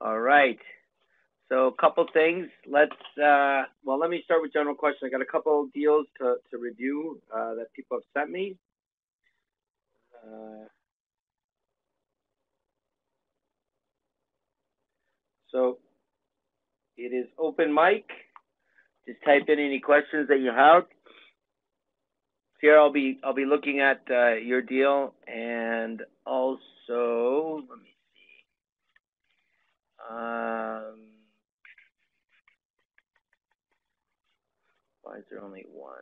All right. So a couple things. Let me start with general questions. I got a couple deals to review that people have sent me. Uh, so it is open mic. Just type in any questions that you have. Here I'll be looking at your deal and also let me see. Why is there only one?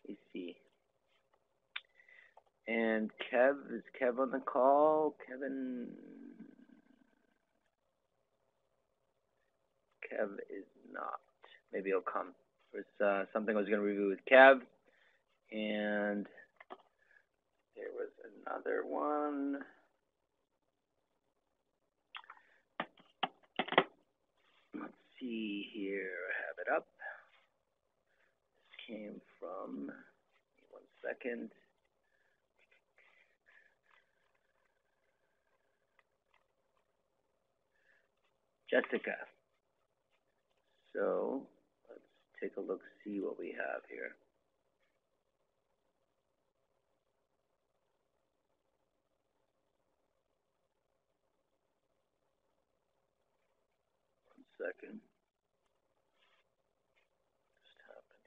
Let me see. And is Kev on the call? Kev is not. Maybe he'll come. There's something I was going to review with Kev, and there was another one. Let's see here. I have it up. This came from. 1 second. Jessica. So let's take a look, see what we have here. Second. Just happened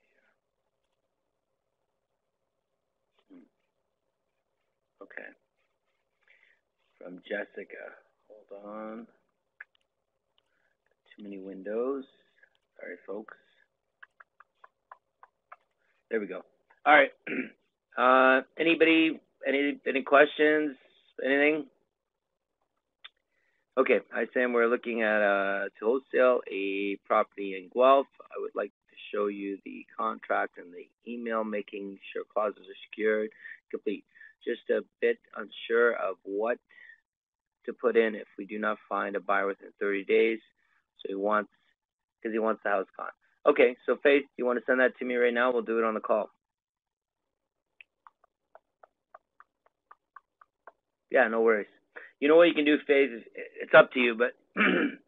here. Okay. From Jessica. Hold on. Too many windows. Sorry, folks. There we go. All right. Anybody? Any questions? Anything? Okay. Hi, Sam. We're looking at to wholesale a property in Guelph. I would like to show you the contract and the email, making sure clauses are secured, complete. Just a bit unsure of what to put in if we do not find a buyer within 30 days. So he wants the house gone. Okay, so Faith, you want to send that to me right now? We'll do it on the call. Yeah, no worries. You know what you can do, Faith? It's up to you, but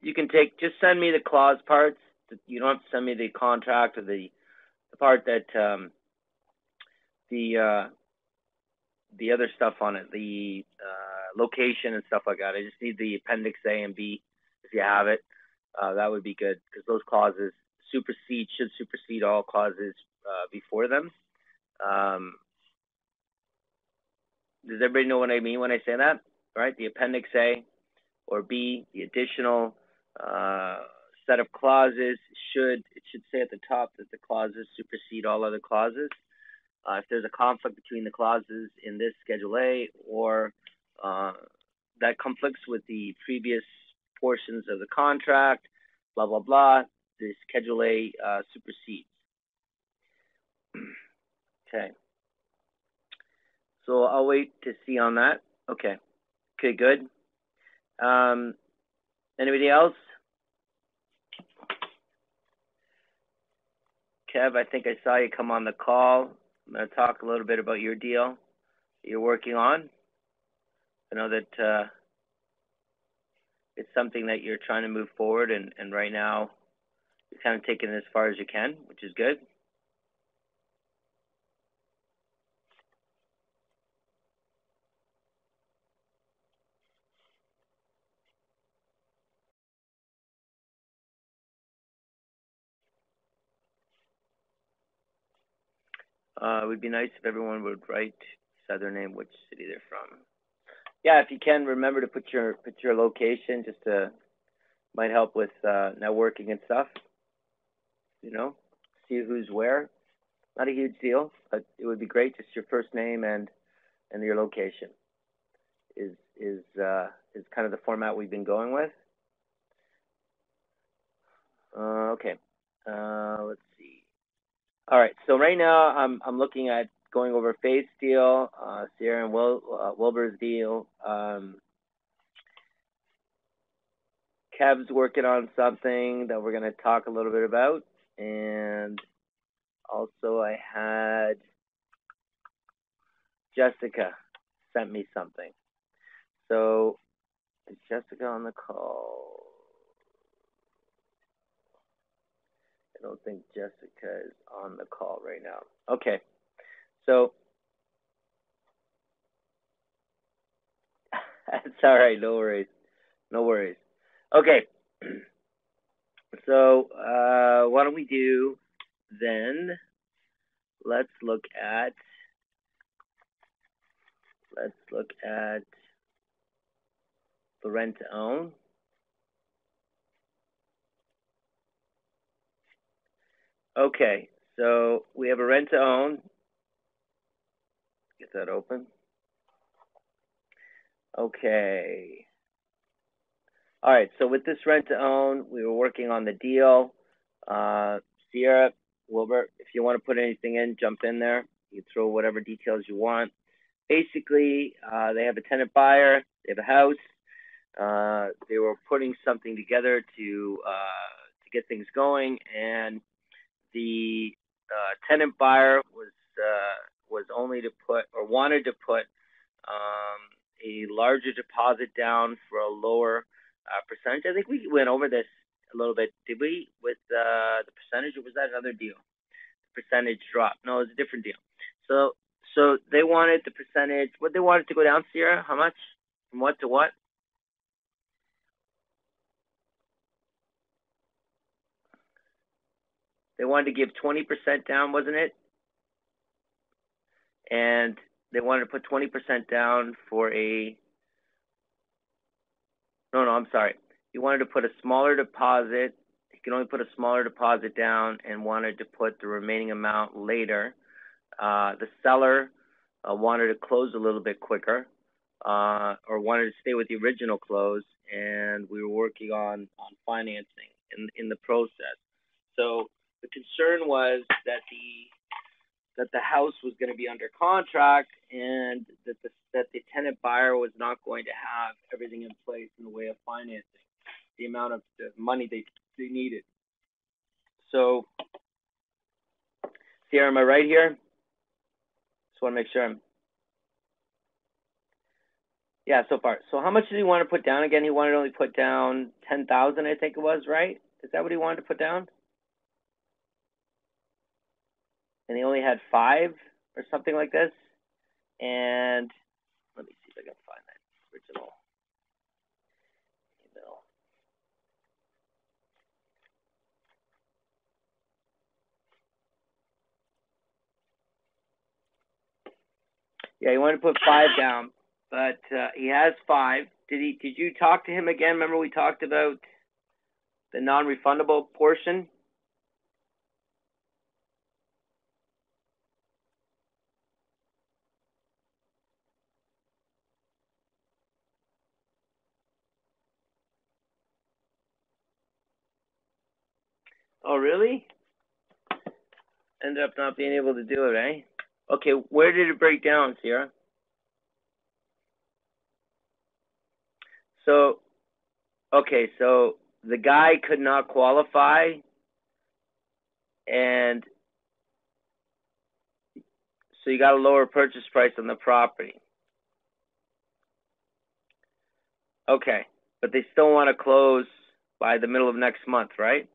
you can just send me the clause parts. You don't have to send me the contract or the part that the other stuff on it, the location and stuff like that. I just need the appendix A and B if you have it. That would be good because those clauses should supersede all clauses before them. Does everybody know what I mean when I say that? Right? The appendix A or B, the additional set of clauses should say at the top that the clauses supersede all other clauses. If there's a conflict between the clauses in this Schedule A or that conflicts with the previous portions of the contract, blah, blah, blah, the Schedule A supersedes. Okay. So I'll wait to see on that. Okay. Okay, good. Anybody else? Kev, I think I saw you come on the call. I'm going to talk a little bit about your deal that you're working on. I know that it's something that you're trying to move forward, and right now you're kind of taking it as far as you can, which is good. It would be nice if everyone would write beside their name which city they're from. Yeah, if you can, remember to put your location, just to might help with networking and stuff. You know, see who's where. Not a huge deal, but it would be great. Just your first name and your location is kind of the format we've been going with. Okay. Let's see. All right. So right now I'm looking at going over Faith's deal, Sierra and Wilbur's deal. Kev's working on something that we're going to talk a little bit about, and also I had Jessica sent me something. So, is Jessica on the call? I don't think Jessica is on the call right now. Okay. So, it's all right. No worries. No worries. Okay. So, why don't we do then? Let's look at the rent to own. Okay, so we have a rent to own. Get that open. Okay. All right, so with this rent to own, we were working on the deal. Sierra, Wilbert, if you want to put anything in, jump in there. You throw whatever details you want. Basically, they have a tenant buyer, they have a house. They were putting something together to get things going, and the tenant buyer was only to put, or wanted to put, a larger deposit down for a lower percentage. I think we went over this a little bit, did we, with the percentage, or was that another deal? The percentage drop. No, it was a different deal. So they wanted the percentage, what they wanted to go down, Sierra? How much? From what to what? They wanted to give 20% down, wasn't it? And they wanted to put 20% down for a, no, I'm sorry. He wanted to put a smaller deposit. He could only put a smaller deposit down and wanted to put the remaining amount later. The seller wanted to close a little bit quicker, or wanted to stay with the original close, and we were working on financing in the process. So the concern was that the house was going to be under contract, and that the tenant buyer was not going to have everything in place in the way of financing, the amount of the money they needed. So, Sierra, am I right here? Just want to make sure I'm. Yeah, so far. So how much did he want to put down again? He wanted to only put down 10,000, I think it was, right? Is that what he wanted to put down? And he only had 5 or something like this. And let me see if I can find that original email. Yeah, he wanted to put 5 down, but he has 5. Did you talk to him again? Remember we talked about the non-refundable portion? Oh, really? Ended up not being able to do it, eh? Okay, where did it break down, Sierra? So, okay, so the guy could not qualify, and so you got a lower purchase price on the property. Okay, but they still want to close by the middle of next month, right?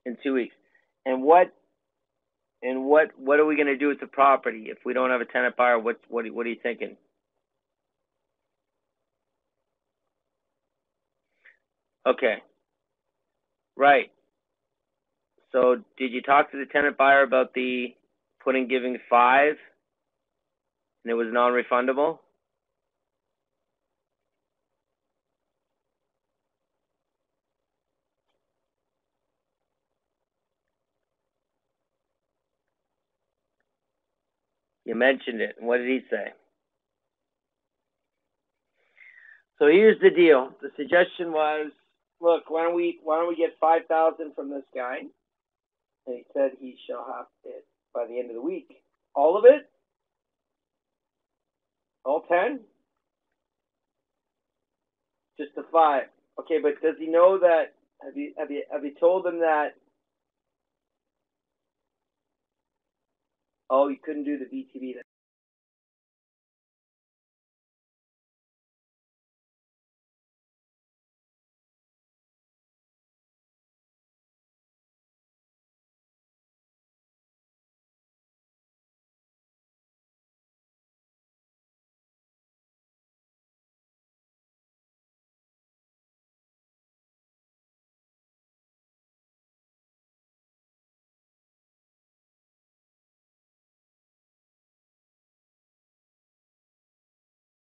In 2 weeks. And what are we going to do with the property if we don't have a tenant buyer? What are you thinking? Okay. Right. So did you talk to the tenant buyer about the giving 5 and it was non-refundable? You mentioned it. And what did he say? So here's the deal. The suggestion was, look, why don't we get 5,000 from this guy? And he said he shall have it by the end of the week. All of it? All 10? Just the 5. Okay, but does he know that? Have you told him that Oh, you couldn't do the VTB then.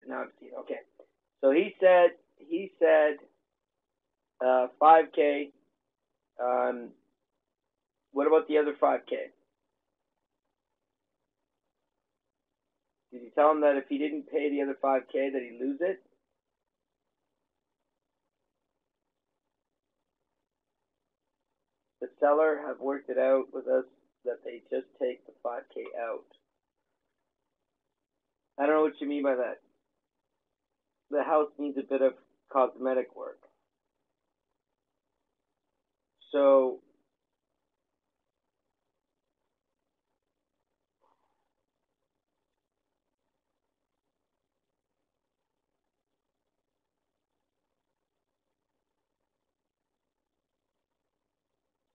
Now I'm seeing. Okay. So he said 5K. What about the other 5K? Did you tell him that if he didn't pay the other 5K that he'd lose it? The seller have worked it out with us that they just take the 5K out. I don't know what you mean by that. The house needs a bit of cosmetic work. So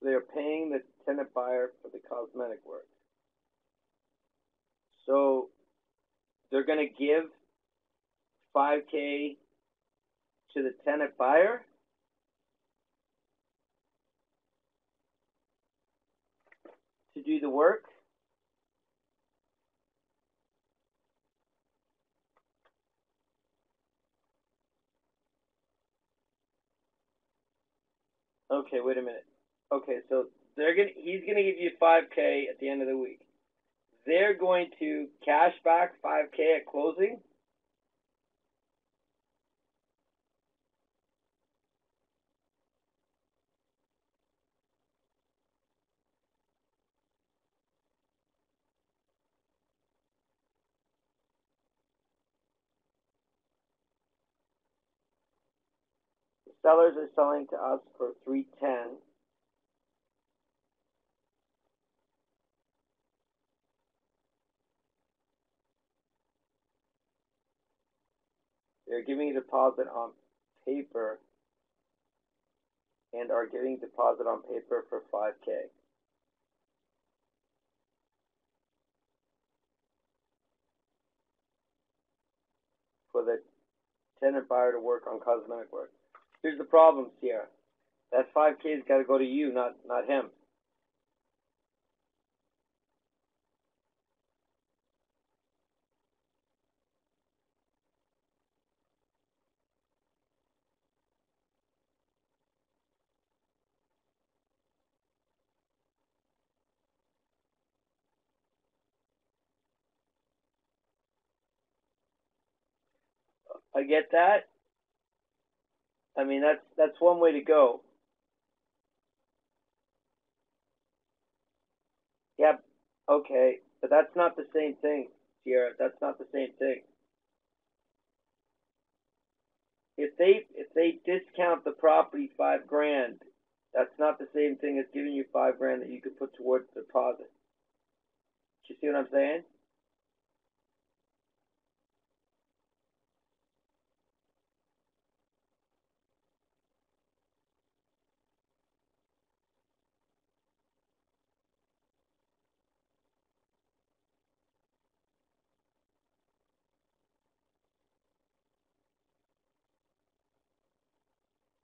they're paying the tenant buyer for the cosmetic work. So they're going to give 5K to the tenant buyer. To do the work. Okay, wait a minute. Okay, so he's gonna give you 5K at the end of the week. They're going to cash back 5K at closing. The sellers are selling to us for 310. They're giving a deposit on paper and are giving deposit on paper for 5K. For the tenant buyer to work on cosmetic work. Here's the problem, Sierra. That 5K's got to go to you, not him. I get that. I mean, that's one way to go. Yeah, okay, but that's not the same thing, Sierra. That's not the same thing. If they discount the property $5,000, that's not the same thing as giving you $5,000 that you could put towards the deposit. Do you see what I'm saying?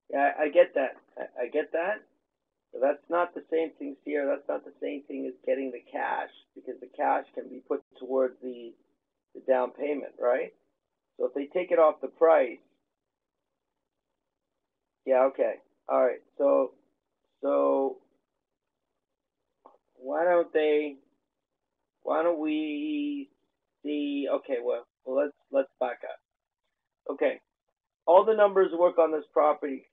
Yeah, I get that. I get that. But that's not the same thing, Sierra. That's not the same thing as getting the cash, because the cash can be put towards the down payment, right? So if they take it off the price, yeah, okay, all right. So why don't they? Why don't we see? Okay, well let's back up. Okay, all the numbers work on this property.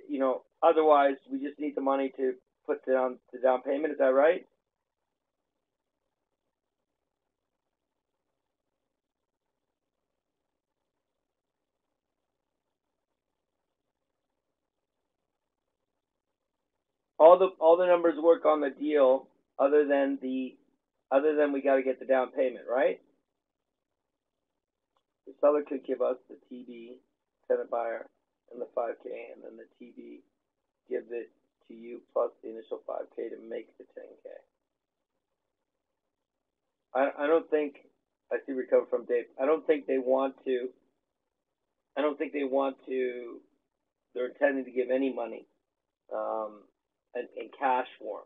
You know, otherwise we just need the money to put down the down payment. Is that right? All the numbers work on the deal, other than the other than we got to get the down payment, right? The seller could give us the TB, tenant buyer, and the 5K, and then the TB gives it to you plus the initial 5K to make the 10K. I don't think, I see where you're coming from, Dave. I don't think they want to, they're intending to give any money in cash form.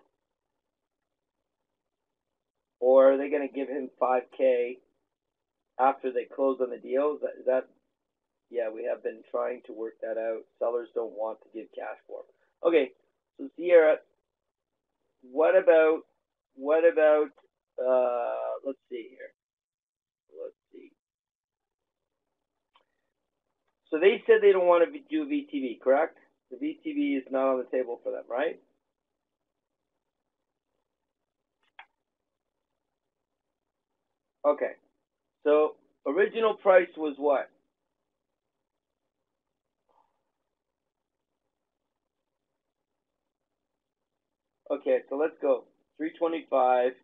Or are they going to give him 5K after they close on the deal? Is that, yeah, we have been trying to work that out. Sellers don't want to give cash form. Okay, so Sierra, what about, let's see here. Let's see. So they said they don't want to do VTB, correct? The VTB is not on the table for them, right? Okay. So original price was what? Okay, so let's go. 325.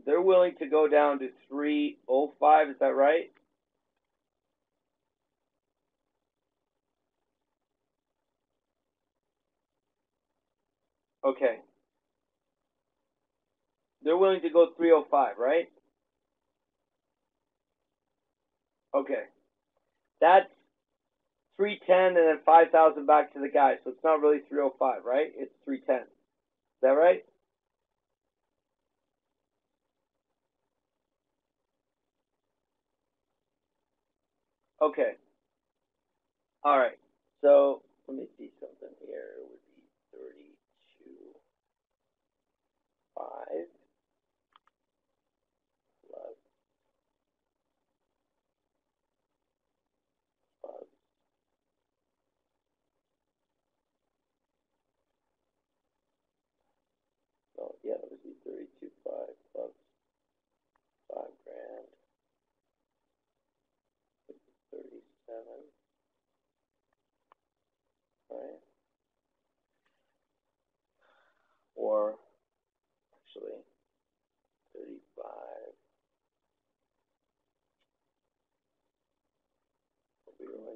They're willing to go down to 305, is that right? Okay. They're willing to go 305, right? Okay. That's 310 and then 5,000 back to the guy. So it's not really 305, right? It's 310. Is that right? Okay. All right. So let me see something here. It would be 32.5 plus plus. So yeah, it would be 32.5 plus 5,000. 37. Right. Or actually 35.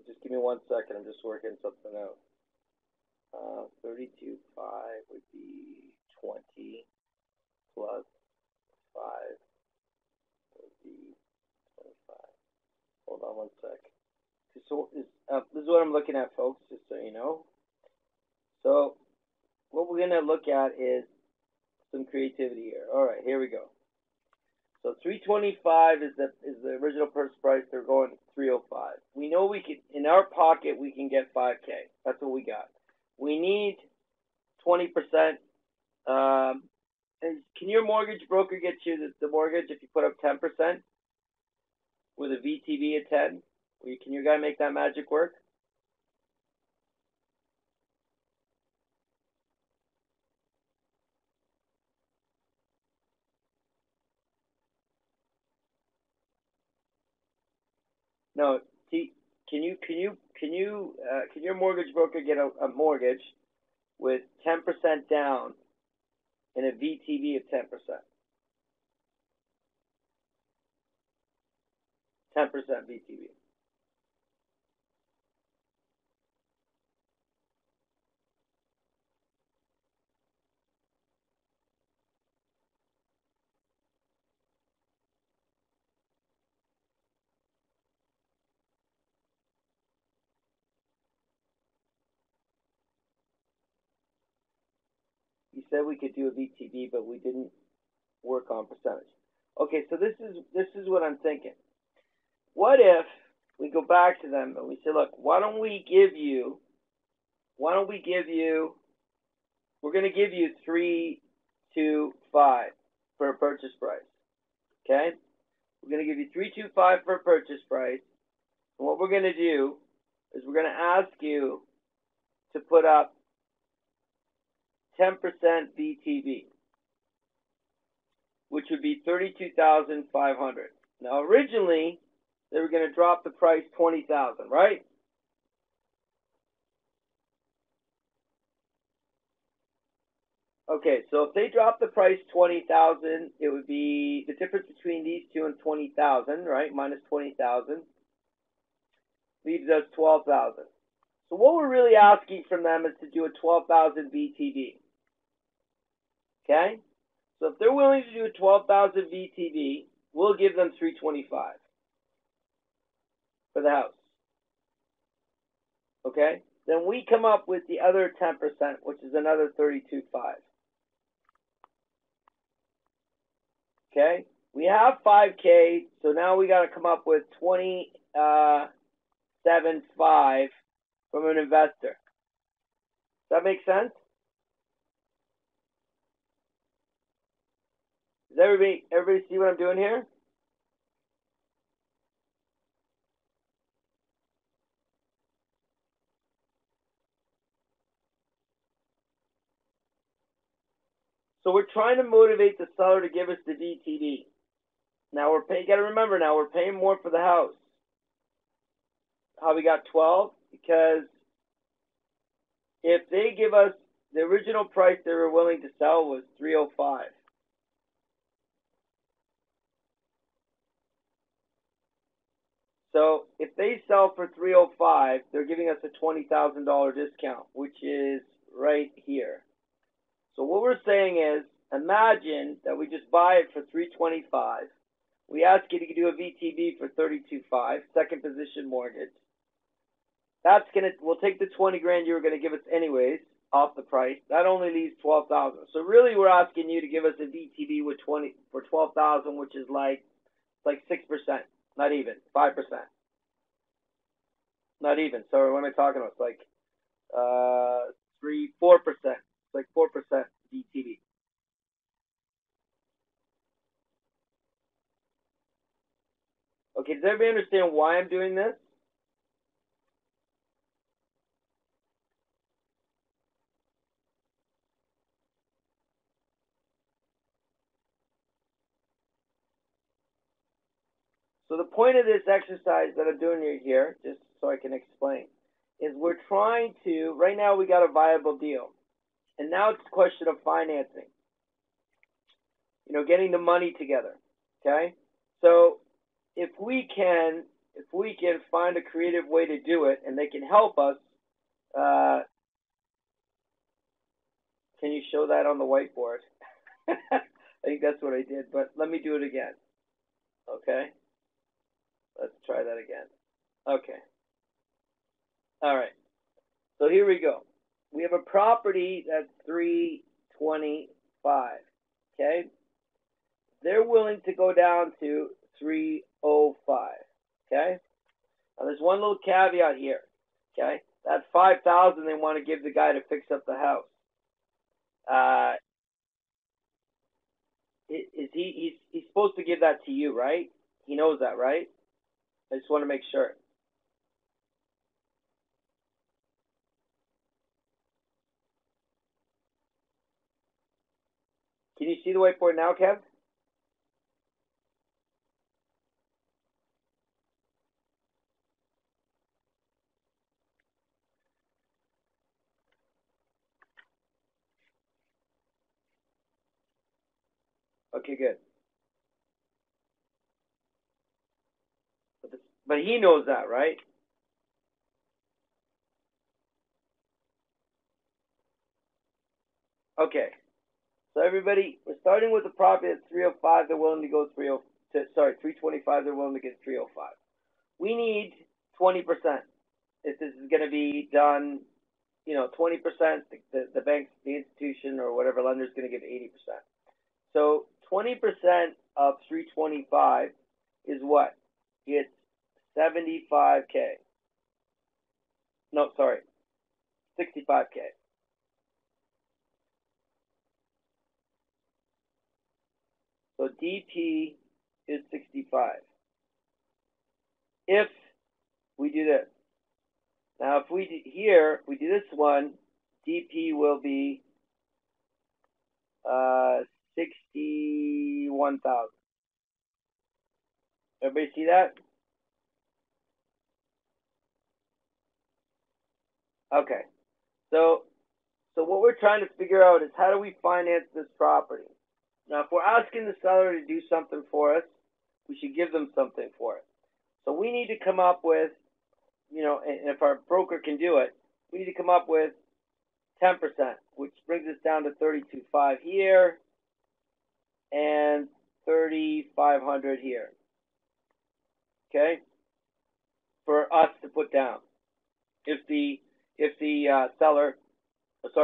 Just give me 1 second. I'm just working something out. 32.5 would be 20 plus 5 would be 25. Hold on 1 sec. So this is what I'm looking at, folks, just so you know. So what we're going to look at is some creativity here. All right, here we go. So 325 is the original purchase price. They're going 305. We know we can, in our pocket, we can get 5K. That's what we got. We need 20%. Can your mortgage broker get you the mortgage if you put up 10% with a VTB at 10? Can your guy make that magic work? No. Can your mortgage broker get a mortgage with 10% down and a VTB of 10%? 10% VTB. You said we could do a VTB, but we didn't work on percentage. Okay, so this is what I'm thinking. What if we go back to them and we say, look, why don't we give you, we're going to give you 325 for a purchase price. Okay? We're going to give you 325 for a purchase price. And what we're going to do is we're going to ask you to put up 10% VTB, which would be 32,500. Now, originally, they were going to drop the price 20,000, right? Okay, so if they drop the price 20,000, it would be the difference between these two and 20,000, right? Minus 20,000 leaves us 12,000. So what we're really asking from them is to do a 12,000 VTB. Okay? So if they're willing to do a 12,000 VTB, we'll give them 325 for the house. Okay? Then we come up with the other 10%, which is another 32.5. Okay? We have 5K, so now we got to come up with 27.5 from an investor. Does that make sense? Does everybody see what I'm doing here? So we're trying to motivate the seller to give us the VTB. Now we're paying. Got to remember, now we're paying more for the house. How we got 12? Because if they give us the original price they were willing to sell was 305. So if they sell for 305, they're giving us a $20,000 discount, which is right here. So what we're saying is, imagine that we just buy it for 325. We ask you to do a VTB for 32.5, second position mortgage. That's we'll take the 20 grand you were gonna give us anyways off the price. That only leaves 12,000. So really, we're asking you to give us a VTB with 12,000, which is like 6%, not even 5%, not even. So what am I talking about? It's like 4%. It's like 4% VTB. Okay, does everybody understand why I'm doing this? So the point of this exercise that I'm doing here, just so I can explain, is we're trying to, right now we got a viable deal. And now it's a question of financing. You know, getting the money together. Okay? So if we can find a creative way to do it and they can help us, can you show that on the whiteboard? I think that's what I did, but let me do it again. Okay? Let's try that again. Okay. All right. So here we go. We have a property that's 325. Okay? They're willing to go down to 305. Okay? Now there's one little caveat here. Okay? That 5,000 they want to give the guy to fix up the house. He's supposed to give that to you, right? He knows that, right? I just want to make sure. Can you see the whiteboard now, Kev? Okay, good. But he knows that, right? Okay. So everybody, we're starting with the property at 305. They're willing to go 325. They're willing to get 305. We need 20%. If this is going to be done, 20%, the bank, the institution, or whatever lender is going to give 80%. So 20% of 325 is what? It's 75K. No, sorry, 65K. So DP is 65. If we do this. Now, if we do this one, DP will be 61,000. Everybody see that? Okay. So So what we're trying to figure out is how do we finance this property? Now, if we're asking the seller to do something for us, we should give them something for it. So we need to come up with, and if our broker can do it, we need to come up with 10%, which brings us down to 32.5 here and 3,500 here. Okay, for us to put down.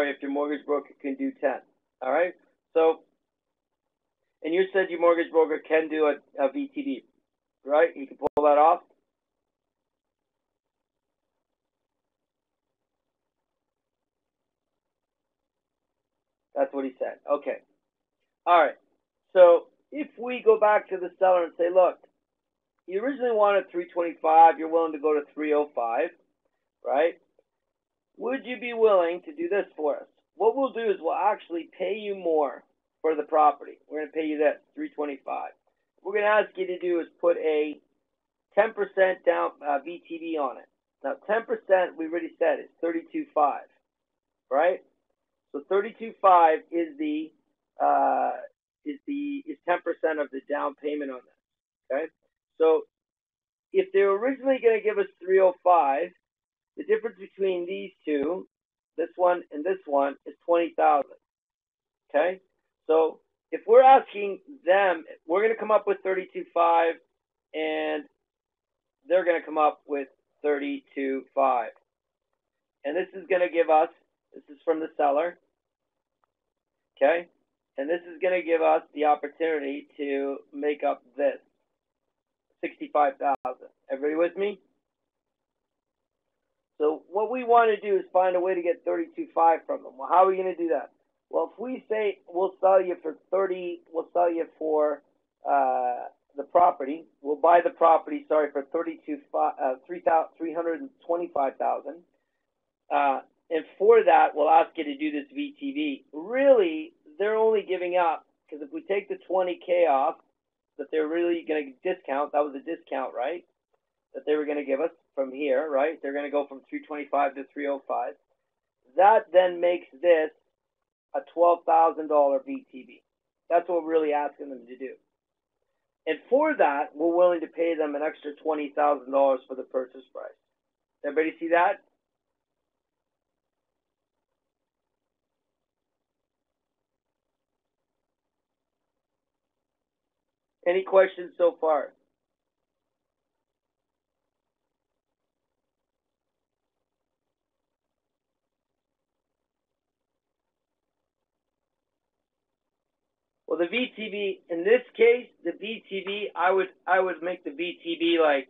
If your mortgage broker can do 10. All right. So, and you said your mortgage broker can do a VTB, right? You can pull that off. That's what he said. Okay. All right. So if we go back to the seller and say, look, you originally wanted 325, you're willing to go to 305, right? Would you be willing to do this for us? What we'll do is we'll actually pay you more for the property. We're going to pay you this, 325. What we're going to ask you to do is put a 10% down VTB on it. Now 10% we already said is 32.5, right? So 32.5 is 10% of the down payment on that. Okay, so if they were originally going to give us 305, the difference between these two, this one and this one, is 20,000. Okay, so if we're asking them, we're going to come up with 32.5, and they're going to come up with 32.5, and this is going to give us. This is from the seller. Okay, and this is going to give us the opportunity to make up this 65,000. Everybody with me? So what we want to do is find a way to get 32.5 from them. Well, how are we going to do that? Well, if we say we'll sell you for the property. We'll buy the property, for 325,000. And for that, we'll ask you to do this VTB. Really, they're only giving up, because if we take the 20K off, that they're really going to discount, that was a discount, right? That they were going to give us from here, right? They're going to go from 325 to 305. That then makes this a $12,000 VTB. That's what we're really asking them to do. And for that, we're willing to pay them an extra $20,000 for the purchase price. Everybody see that? Any questions so far? Well, the VTB, in this case, the VTB, I would make the VTB like,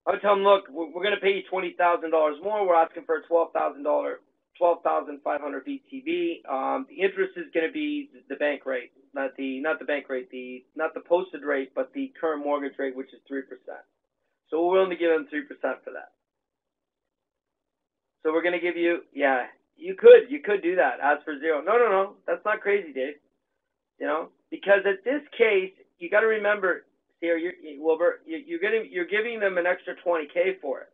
I would tell them, look, we're going to pay you $20,000 more. We're asking for a $12,500 VTB. The interest is going to be the bank rate, not the bank rate, not the posted rate, but the current mortgage rate, which is 3%. So we're willing to give them 3% for that. So we're going to give you, yeah, you could do that. Ask for zero. No, that's not crazy, Dave. Because at this case, you got to remember, here, Wilbur, you're giving them an extra 20K for it.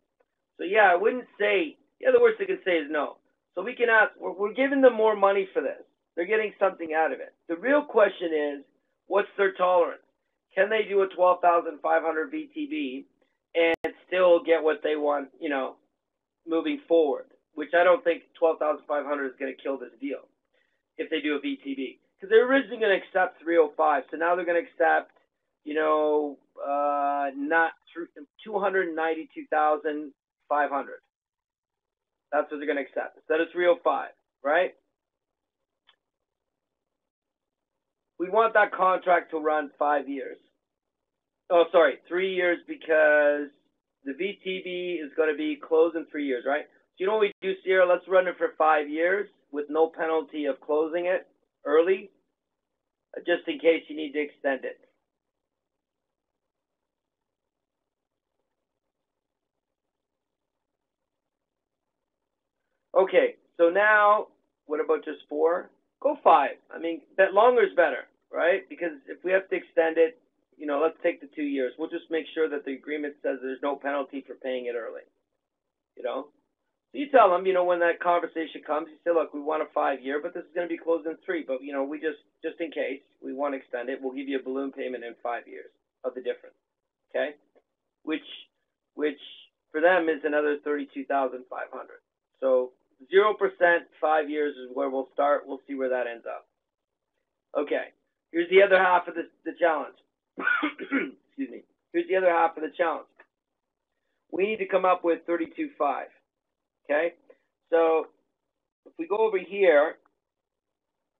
So yeah, I wouldn't say. Yeah, the worst they can say is no. So we can ask. We're giving them more money for this. They're getting something out of it. The real question is, what's their tolerance? Can they do a 12,500 VTB and still get what they want? Moving forward, which I don't think 12,500 is going to kill this deal if they do a VTB. Because they're originally going to accept 305, so now they're going to accept, not 292,500. That's what they're going to accept instead of 305, right? We want that contract to run 5 years. Oh, sorry, 3 years, because the VTB is going to be closed in 3 years, right? So you know what we do, Sierra? Let's run it for 5 years with no penalty of closing it early, just in case you need to extend it. Okay, so now, what about just 4? Go 5. I mean, that longer is better, right? Because if we have to extend it, let's take the 2 years. We'll just make sure that the agreement says there's no penalty for paying it early. So You tell them, when that conversation comes, you say, look, we want a 5-year, but this is going to be closed in 3. But, we just in case, we want to extend it, we'll give you a balloon payment in 5 years of the difference. Okay? Which for them is another $32,500. So 0%, 5 years is where we'll start. We'll see where that ends up. Okay. Here's the other half of the challenge. Excuse me. Here's the other half of the challenge. We need to come up with 32.5. Okay? So if we go over here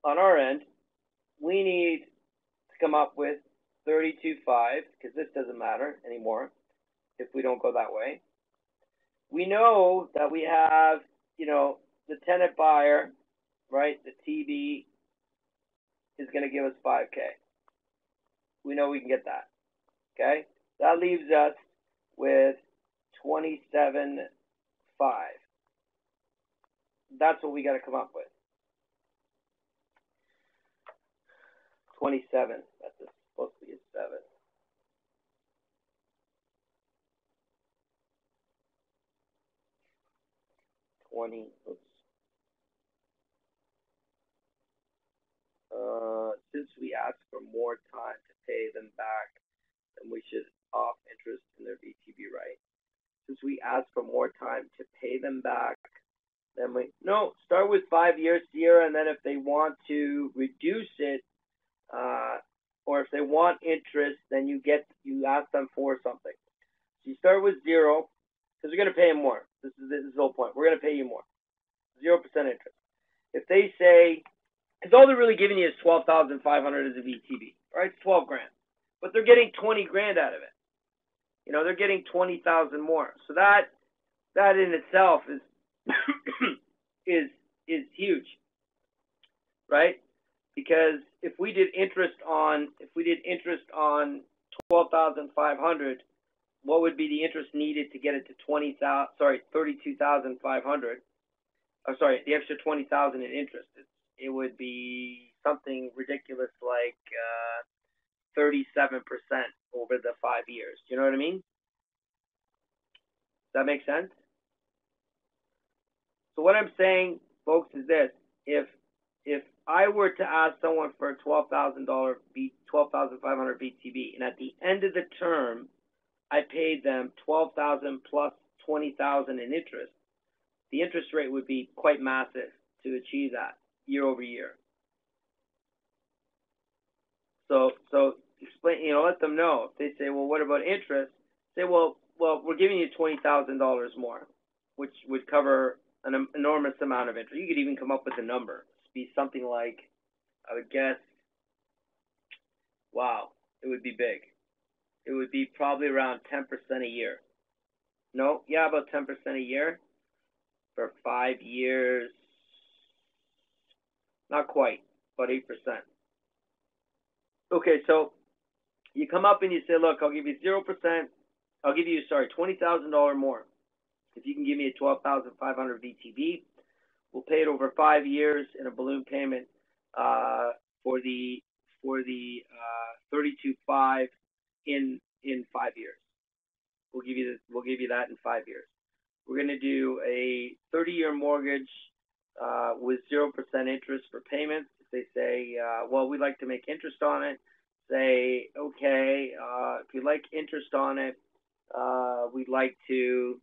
on our end, we need to come up with 32.5 because this doesn't matter anymore if we don't go that way. We know that we have, the tenant buyer, right? The TB is going to give us 5K. We know we can get that. Okay? That leaves us with 27.5. That's what we got to come up with. 27. That's supposed to be a 7. Since we asked for more time to pay them back, then we should off interest in their VTB, right? Since we asked for more time to pay them back, then start with 5 years here, and then if they want to reduce it, or if they want interest, then you ask them for something. So you start with 0, because we're going to pay them more. This is the whole point. We're going to pay you more. 0% interest. If they say, because all they're really giving you is $12,500 as a VTB, right? It's 12 grand, but they're getting 20 grand out of it. They're getting 20,000 more. So that in itself is is huge, right? Because if we did interest on 12,500, what would be the interest needed to get it to 32,500? The extra 20,000 in interest. It would be something ridiculous like 37% over the 5 years. You know what I mean? Does that make sense? So what I'm saying, folks, is this: if I were to ask someone for a $12,500 VTB, and at the end of the term, I paid them $12,000 plus $20,000 in interest, the interest rate would be quite massive to achieve that year over year. So explain, let them know. If they say, well, what about interest? Say, well, we're giving you $20,000 more, which would cover an enormous amount of interest. You could even come up with a number. It'd be something like, I would guess, wow, it would be big. It would be probably around 10% a year. No, yeah, about 10% a year for 5 years. Not quite, but 8%. Okay, so you come up and you say, look, I'll give you 0%. I'll give you, $20,000 more. If you can give me a 12,500 VTB, we'll pay it over 5 years in a balloon payment for the 32.5 in 5 years. We'll give you that in 5 years. We're going to do a 30-year mortgage with 0% interest for payments. If they say, well, we'd like to make interest on it, say, okay, if you'd like interest on it, we'd like to.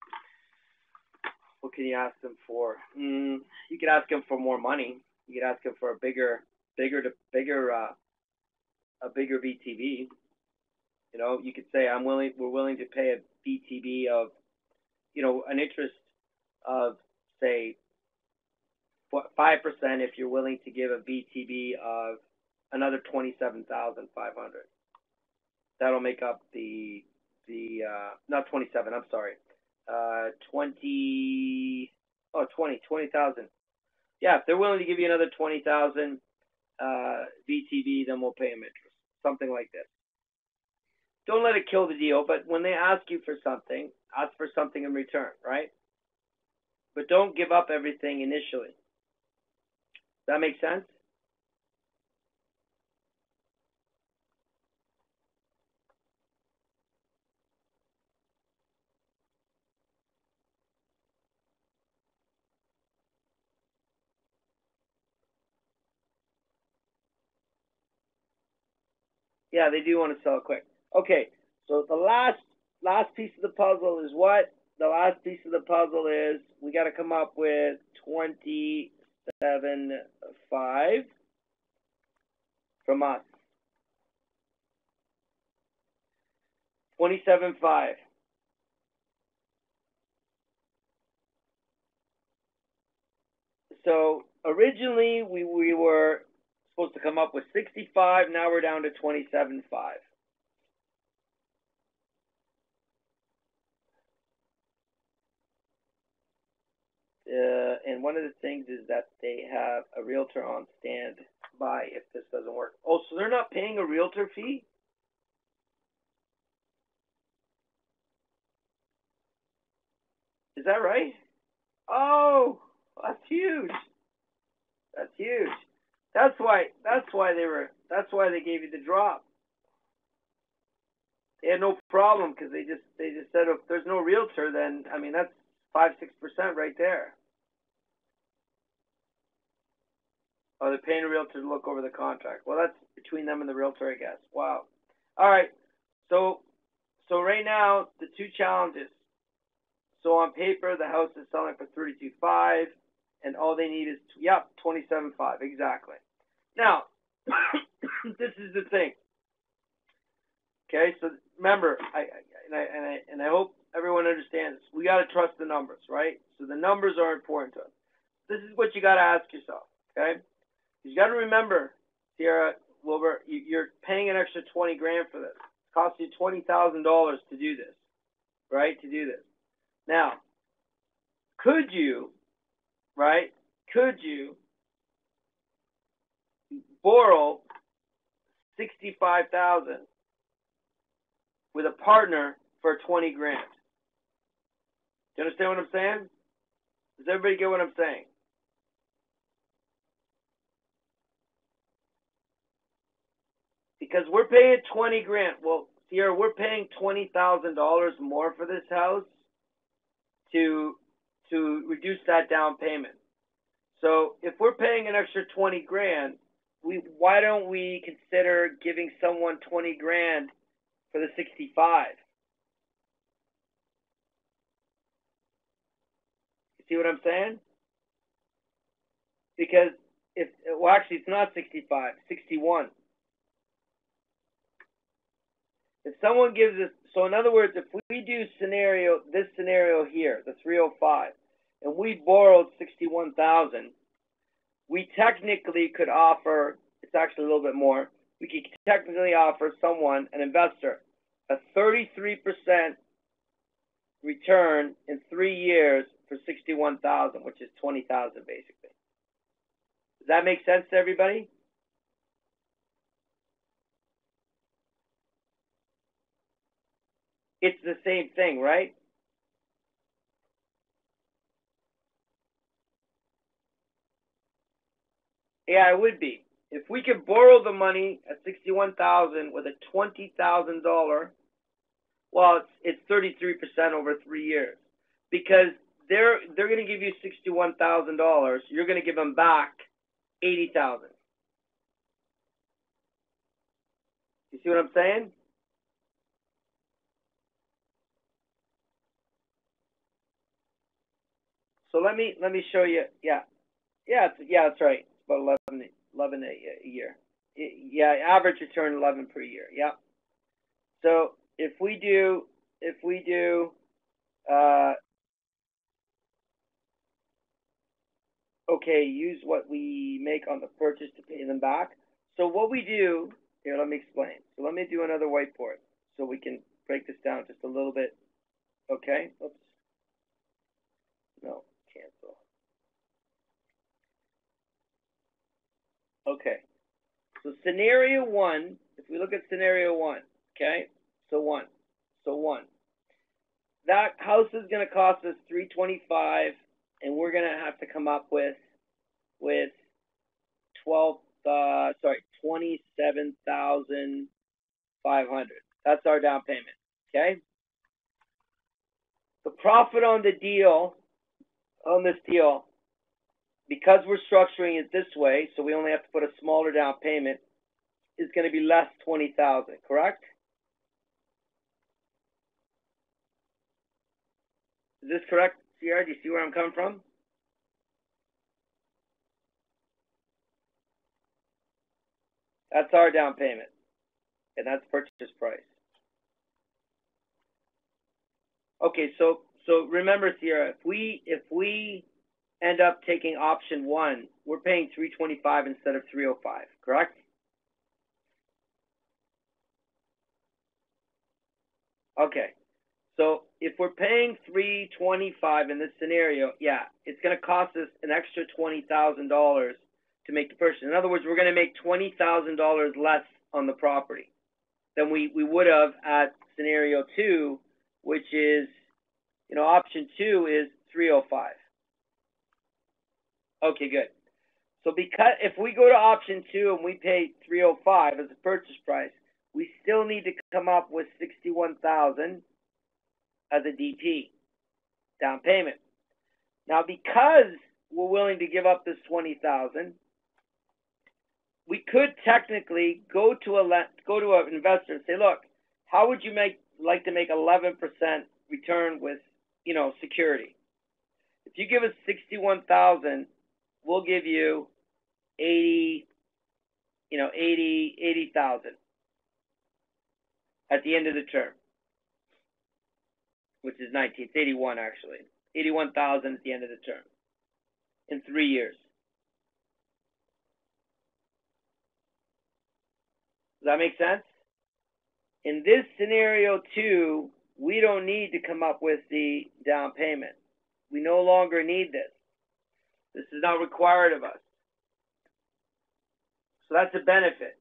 What can you ask them for? You could ask them for more money. You could ask them for a bigger VTB. You could say, we're willing to pay a VTB of, an interest of, say, 5% if you're willing to give a VTB of another 27,500. That'll make up the not 27. I'm sorry. 20,000. Yeah, if they're willing to give you another 20,000 VTB, then we'll pay them interest. Something like this. Don't let it kill the deal, but when they ask you for something, ask for something in return, right? But don't give up everything initially. Does that make sense? Yeah, they do want to sell it quick. Okay, so the last piece of the puzzle is what? The last piece of the puzzle is we got to come up with 27.5 from us. 27.5. So originally we were supposed to come up with 65. Now we're down to 27.5. And one of the things is that they have a realtor on standby if this doesn't work. Oh, so they're not paying a realtor fee? Is that right? Oh, that's huge. That's huge. That's why they gave you the drop. They had no problem because they just said if there's no realtor, then I mean that's 5-6% right there. Oh, they're paying a realtor to look over the contract. Well, that's between them and the realtor, I guess. Wow. All right. So right now the two challenges. So on paper, the house is selling for 32.5, and all they need is 27.5 exactly. Now, this is the thing. Okay, so remember, I hope everyone understands this. We got to trust the numbers, right? So the numbers are important to us. This is what you got to ask yourself. Okay, you got to remember, Sierra Wilbur, you're paying an extra 20 grand for this. It costs you $20,000 to do this, right? To do this. Now, could you borrow $65,000 with a partner for 20 grand? Do you understand what I'm saying? Does everybody get what I'm saying? Because we're paying 20 grand. Well, Sierra, we're paying $20,000 more for this house to reduce that down payment. So if we're paying an extra 20 grand, why don't we consider giving someone 20 grand for the 65? You see what I'm saying? Because actually it's not 65, 61. If someone gives us, so in other words, if we do this scenario here, the 305, and we borrowed 61,000, we technically could offer, it's actually a little bit more, we could technically offer someone, an investor, a 33% return in 3 years for 61,000, which is 20,000 basically. Does that make sense to everybody? It's the same thing, right? Yeah, it would be. If we could borrow the money at 61,000 with a $20,000, well, it's 33% over 3 years, because they're going to give you $61,000. You're going to give them back 80,000. You see what I'm saying? So let me show you. Yeah, that's right. It's about 11 a year. Yeah, average return 11 per year. Yeah. So if we do, okay, use what we make on the purchase to pay them back. So what we do here, let me explain. So let me do another whiteboard so we can break this down just a little bit. Okay. Oops. No, cancel. Okay. So scenario 1, if we look at scenario 1, okay? So 1. That house is going to cost us $325, and we're going to have to come up with $27,500. That's our down payment. Okay. The profit on the deal, because we're structuring it this way, so we only have to put a smaller down payment. is going to be less 20,000, correct? Is this correct, Sierra? Do you see where I'm coming from? That's our down payment, and that's purchase price. Okay, so remember, Sierra, if we end up taking option 1, we're paying $325 instead of $305, correct? Okay. So if we're paying $325 in this scenario, yeah, it's going to cost us an extra $20,000 to make the purchase. In other words, we're going to make $20,000 less on the property than we would have at scenario 2, which is, option 2 is $305. Okay, good. So because if we go to option 2 and we pay $305 as a purchase price, we still need to come up with $61,000 as a DP, down payment. Now, because we're willing to give up this $20,000, we could technically go to an investor and say, look, how would you like to make 11% return with, security? If you give us $61,000, we'll give you 80,000 at the end of the term, which is 19. It's 81 actually. 81,000 at the end of the term in 3 years. Does that make sense? In this scenario 2, we don't need to come up with the down payment. We no longer need this. This is not required of us. So that's a benefit.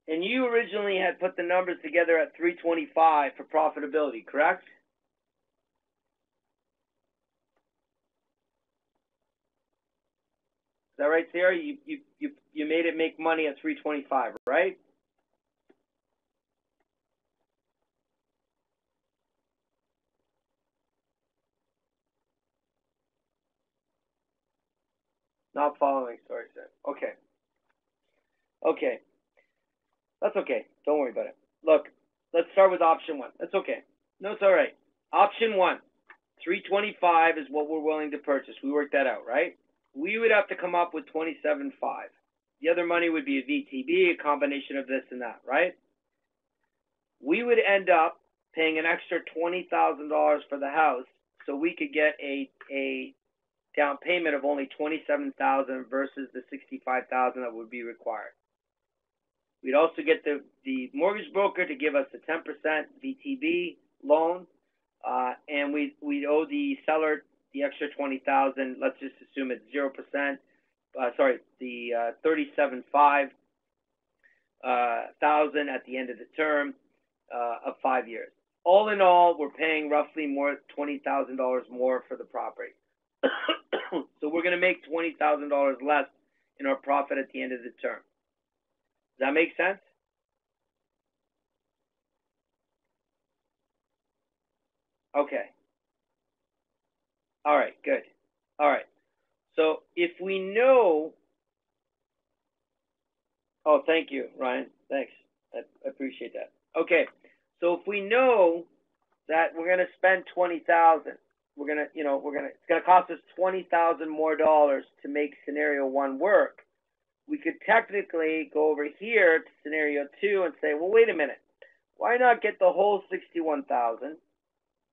And you originally had put the numbers together at 325 for profitability, correct? Is that right, Sarah? You made it make money at 325, right? Not following, sorry, sir. Okay. Okay. That's okay. Don't worry about it. Look, let's start with option 1. That's okay. No, it's all right. Option 1, 325 is what we're willing to purchase. We worked that out, right? We would have to come up with 27.5. The other money would be a VTB, a combination of this and that, right? We would end up paying an extra $20,000 for the house, so we could get a down payment of only $27,000 versus the $65,000 that would be required. We'd also get the mortgage broker to give us a 10% VTB loan, and we'd owe the seller the extra $20,000. Let's just assume it's 0%. The $37,500 at the end of the term of 5 years. All in all, we're paying roughly $20,000 more for the property. So we're going to make $20,000 less in our profit at the end of the term. Does that make sense? Okay. All right, good. All right. So if we know... Oh, thank you, Ryan. Thanks. I appreciate that. Okay. So if we know that we're going to spend $20,000, it's going to cost us $20,000 more dollars to make scenario 1 work. We could technically go over here to scenario 2 and say, well, wait a minute. Why not get the whole $61,000?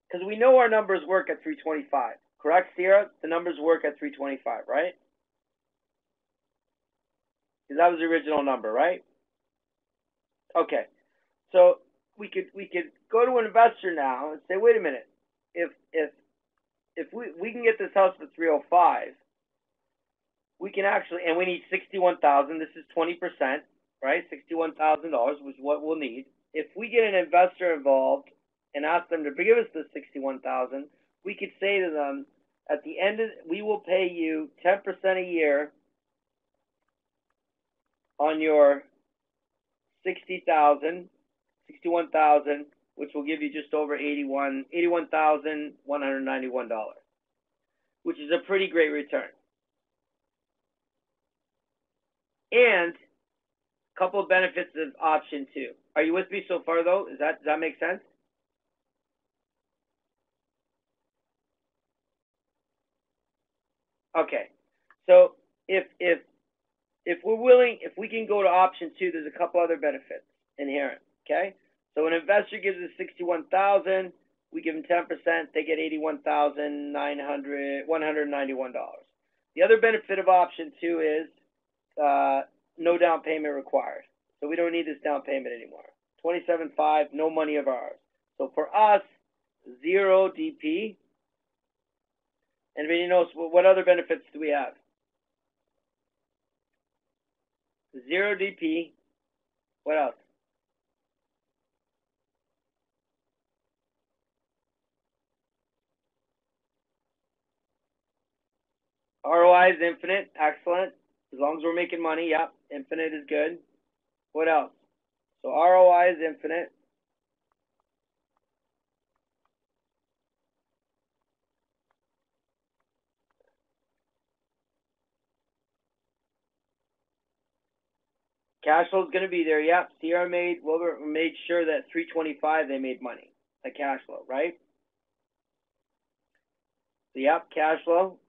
Because we know our numbers work at 325. Correct, Sierra? The numbers work at 325, right? Because that was the original number, right? Okay. So we could go to an investor now and say, wait a minute. If we can get this house for 305, we can actually, and we need 61,000. This is 20%, right? $61,000 was what we'll need. If we get an investor involved and ask them to give us the 61,000, we could say to them, at the end of, we will pay you 10% a year on your 61,000, which will give you just over $81,191, which is a pretty great return. And a couple of benefits of option 2. Are you with me so far, though? Does that make sense? Okay. So if we're willing, if we can go to option 2, there's a couple other benefits inherent. Okay. So an investor gives us 61,000. We give them 10%. They get $191. The other benefit of option 2 is no down payment required. So we don't need this down payment anymore. 27.5, no money of ours. So for us, 0 DP. Anybody knows what other benefits do we have? 0 DP. What else? ROI is infinite. Excellent. As long as we're making money, yep. Infinite is good. What else? So ROI is infinite. Cash flow is going to be there. Yep. Sierra made sure that 325 they made money. The cash flow, right? So yep, cash flow.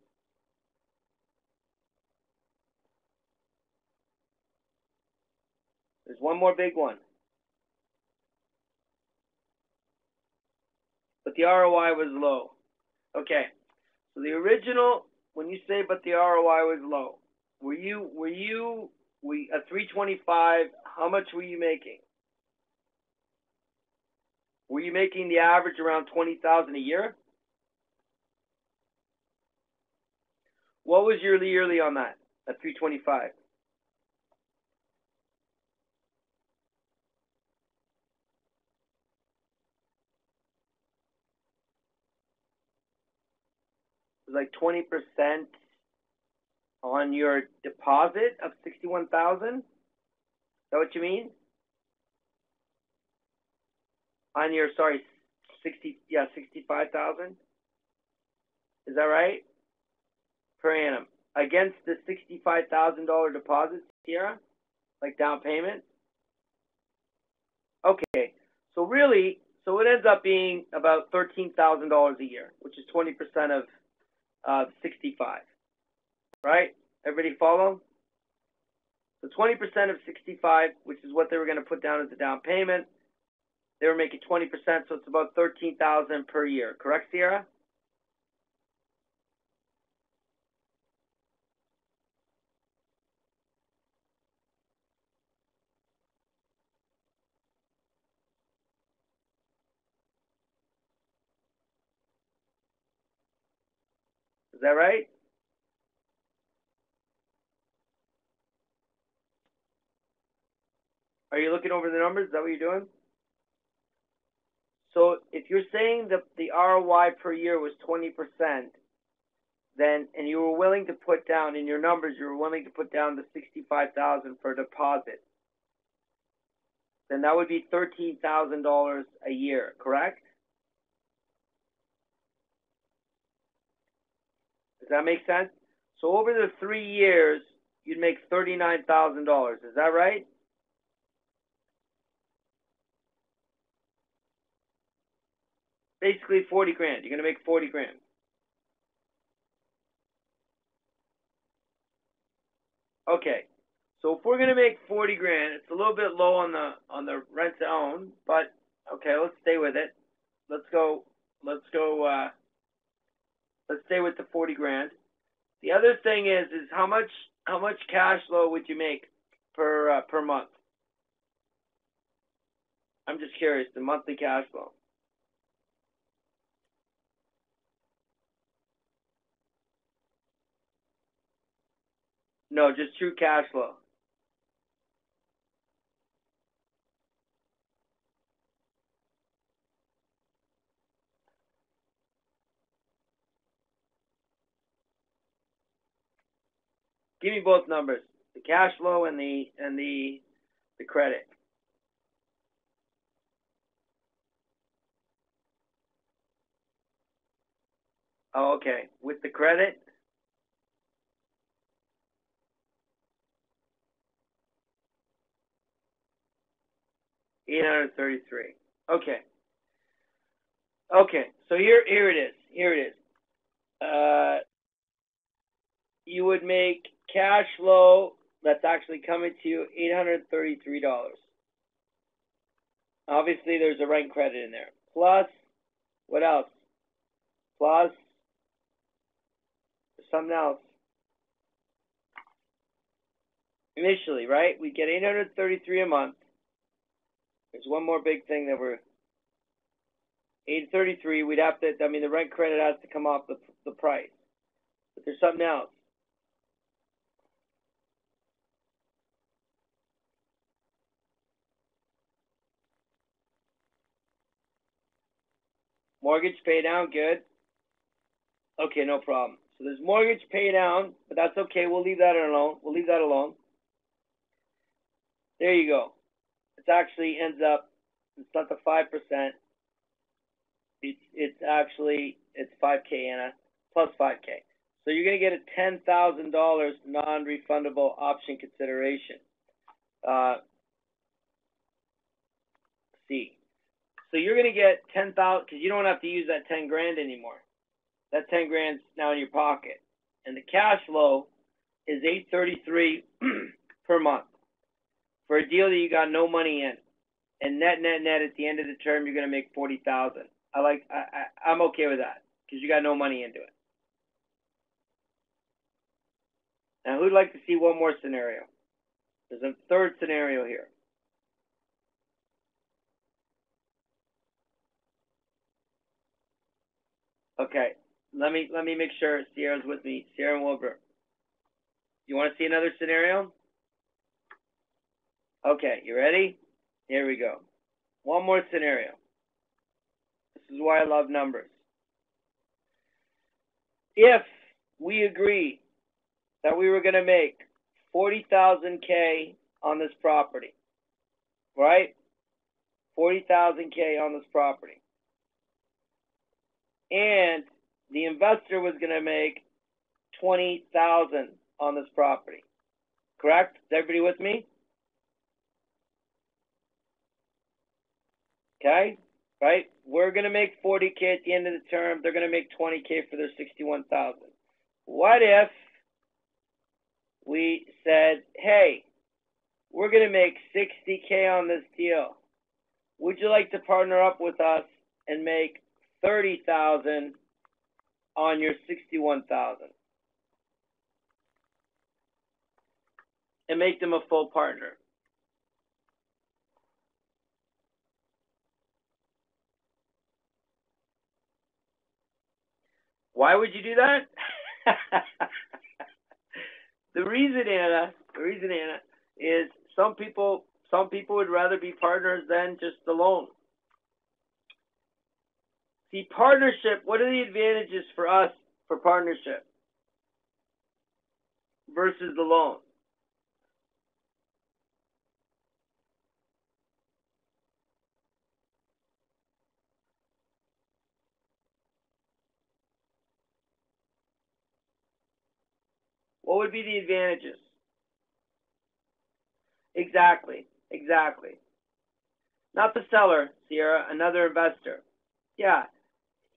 There's one more big one. But the ROI was low. Okay. So the original, when you say but the ROI was low, were you at 325, how much were you making? Were you making the average around 20,000 a year? What was your yearly on that at 325? It was like 20% on your deposit of 61,000. Is that what you mean? On your 65,000. Is that right? Per annum against the $65,000 deposit, Sierra, like down payment. Okay, so really, so it ends up being about $13,000 a year, which is 20% of 65, right? Everybody follow? So 20% of 65, which is what they were going to put down as a down payment, they were making 20%, so it's about 13,000 per year. Correct, Sierra? Is that right? Are you looking over the numbers? Is that what you're doing? So if you're saying that the ROI per year was 20%, then, and you were willing to put down in your numbers, you were willing to put down the 65,000 for deposit, then that would be $13,000 a year, correct? Does that make sense? So over the 3 years, you'd make $39,000. Is that right? Basically 40 grand. You're going to make 40 grand. Okay. So if we're going to make 40 grand, it's a little bit low on the rent to own, but okay, let's stay with it. Let's stay with the 40 grand. The other thing is how much cash flow would you make per month? I'm just curious, the monthly cash flow. No, just true cash flow. Give me both numbers, the cash flow and the credit. Oh, okay. With the credit, 833. Okay. Okay. So here it is. Here it is. You would make cash flow that's actually coming to you $833. Obviously, there's a rent credit in there. Plus, what else? Plus, something else. Initially, right? We get $833 a month. There's one more big thing that we're $833. We'd have to. I mean, the rent credit has to come off the price. But there's something else. Mortgage pay down, good. Okay, no problem. So there's mortgage pay down, but that's okay. We'll leave that alone. We'll leave that alone. There you go. It actually ends up, it's not the 5%. It's 5K, Anna, plus 5K. So you're going to get a $10,000 non-refundable option consideration. C. So you're going to get 10,000 because you don't have to use that 10 grand anymore. That 10 grand's now in your pocket, and the cash flow is $833 per month for a deal that you got no money in, and net at the end of the term you're going to make $40,000. I'm okay with that because you got no money into it. Now, who'd like to see one more scenario? There's a third scenario here. Okay, let me make sure Sierra's with me. Sierra and Wilbur. You want to see another scenario? Okay, you ready? Here we go. One more scenario. This is why I love numbers. If we agree that we were going to make 40,000 K on this property, right? 40,000 K on this property. And the investor was going to make 20,000 on this property. Correct? Is everybody with me? Okay? Right? We're going to make 40K at the end of the term. They're going to make 20K for their 61,000. What if we said, hey, we're going to make 60K on this deal. Would you like to partner up with us and make 30,000 on your 61,000 and make them a full partner? Why would you do that? The reason, Anna, is some people would rather be partners than just the loan. See, partnership, what are the advantages for us for partnership versus the loan? What would be the advantages? Exactly. Not the seller, Sierra, another investor. Yeah.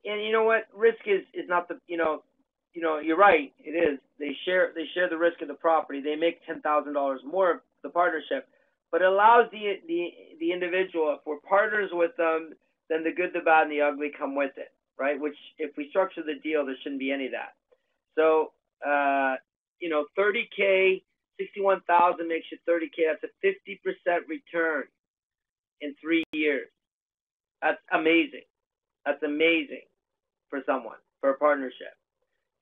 And you know what? Risk is not the, you're right, it is. They share the risk of the property. They make $10,000 more of the partnership, but it allows the individual, if we're partners with them, then the good, the bad, and the ugly come with it, right? Which, if we structure the deal, there shouldn't be any of that. So, 30K, 61,000 makes you 30K. That's a 50% return in 3 years. That's amazing. That's amazing for someone, for a partnership.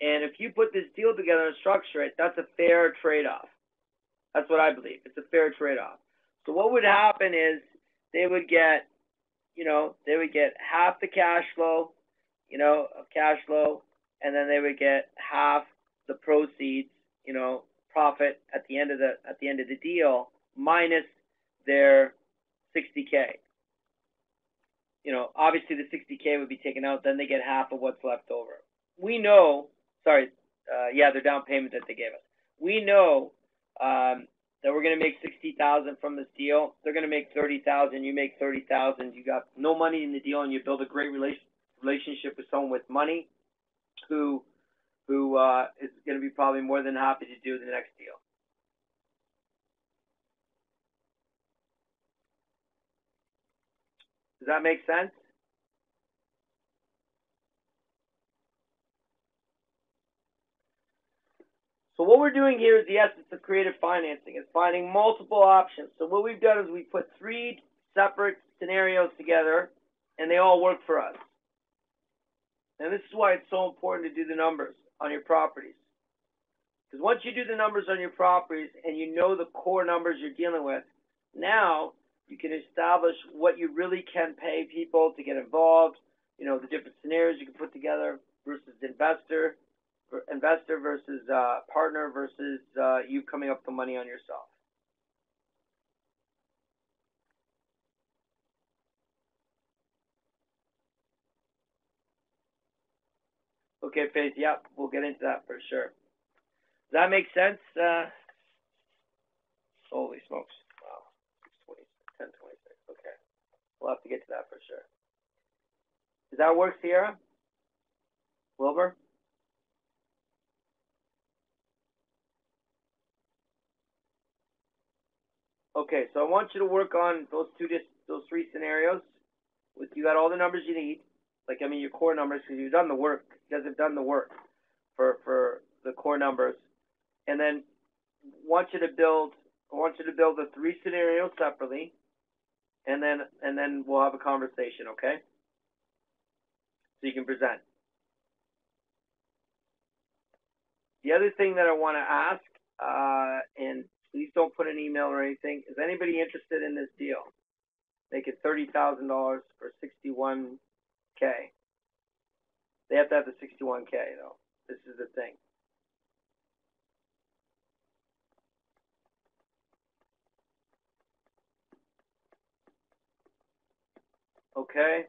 And if you put this deal together and structure it, that's a fair trade-off. That's what I believe. It's a fair trade-off. So what would happen is they would get half the cash flow, and then they would get half the proceeds, profit at the end of the deal, minus their 60K. Obviously the 60K would be taken out, then they get half of what's left over. We know, their down payment that they gave us. We know that that we're going to make 60,000 from this deal. They're going to make 30,000. You make 30,000. You got no money in the deal, and you build a great relationship with someone with money, who is going to be probably more than happy to do the next deal. Does that make sense? So what we're doing here is the essence of creative financing. It's finding multiple options. So what we've done is we put 3 separate scenarios together, and they all work for us. And this is why it's so important to do the numbers on your properties. Because once you do the numbers on your properties and you know the core numbers you're dealing with, now you can establish what you really can pay people to get involved, you know, the different scenarios you can put together versus investor versus partner versus you coming up with the money on yourself. Okay, Faith, yeah, we'll get into that for sure. Does that make sense? Holy smokes. Wow. 10:26. Okay. We'll have to get to that for sure. Does that work, Sierra? Wilbur? Okay, so I want you to work on those 3 scenarios. You got all the numbers you need. Like, I mean, your core numbers, because you've done the work. You guys have done the work for the core numbers. And then I want you to build the 3 scenarios separately, and then we'll have a conversation, okay? So you can present. The other thing that I want to ask, and please don't put an email or anything, is anybody interested in this deal? Make it $30,000 for 61K. They have to have the 61K though. This is the thing. Okay.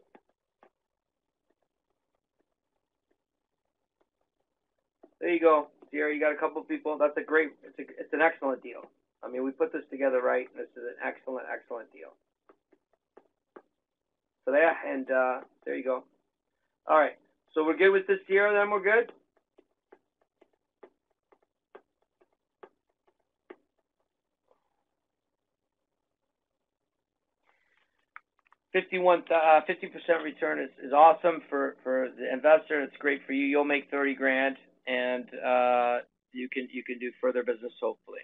There you go. Sierra, you got a couple of people. That's a great, it's an excellent deal. I mean, we put this together right, and this is an excellent, excellent deal. So there, and there you go. All right. So we're good with this, Sierra, then we're good? $50% return is awesome for the investor. It's great for you. You'll make 30 grand, and you can do further business hopefully.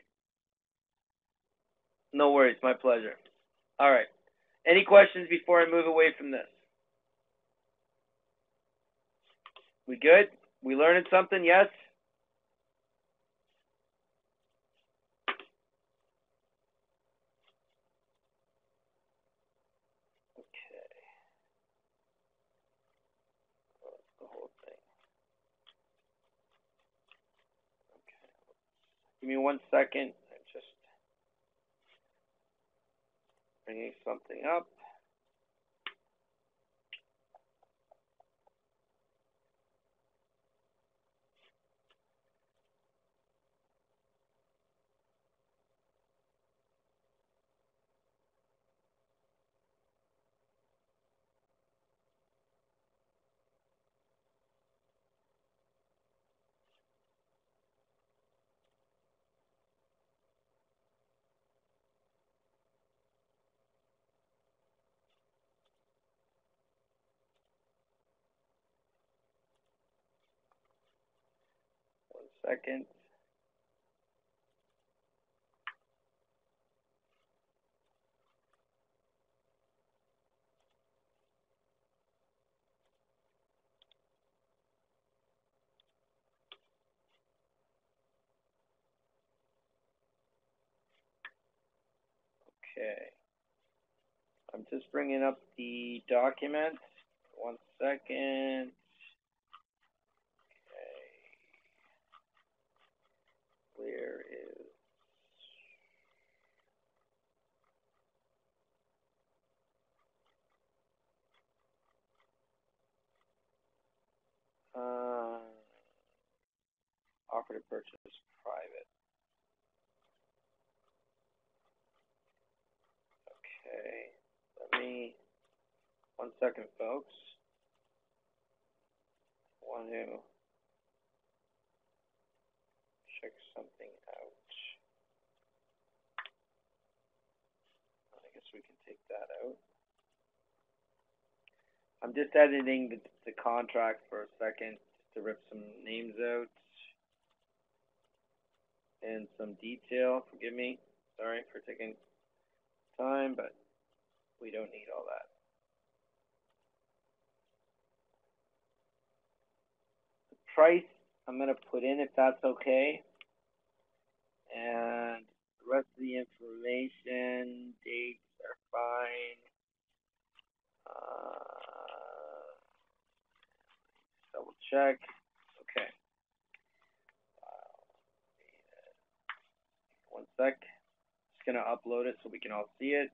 No worries, my pleasure. All right. Any questions before I move away from this? We good? We learning something? Yes? Okay. That's the whole thing. Okay. Give me 1 second. I'm just bringing something up. Second. Okay. I'm just bringing up the document. 1 second. Okay. Where is... offer to purchase private. me 1 second, folks. I want to check something out. I guess we can take that out. I'm just editing the contract for a second just to rip some names out and some detail. Forgive me. Sorry for taking time, but we don't need all that. The price I'm going to put in if that's okay. And the rest of the information, dates are fine. Double check. Okay. 1 sec. Just going to upload it so we can all see it.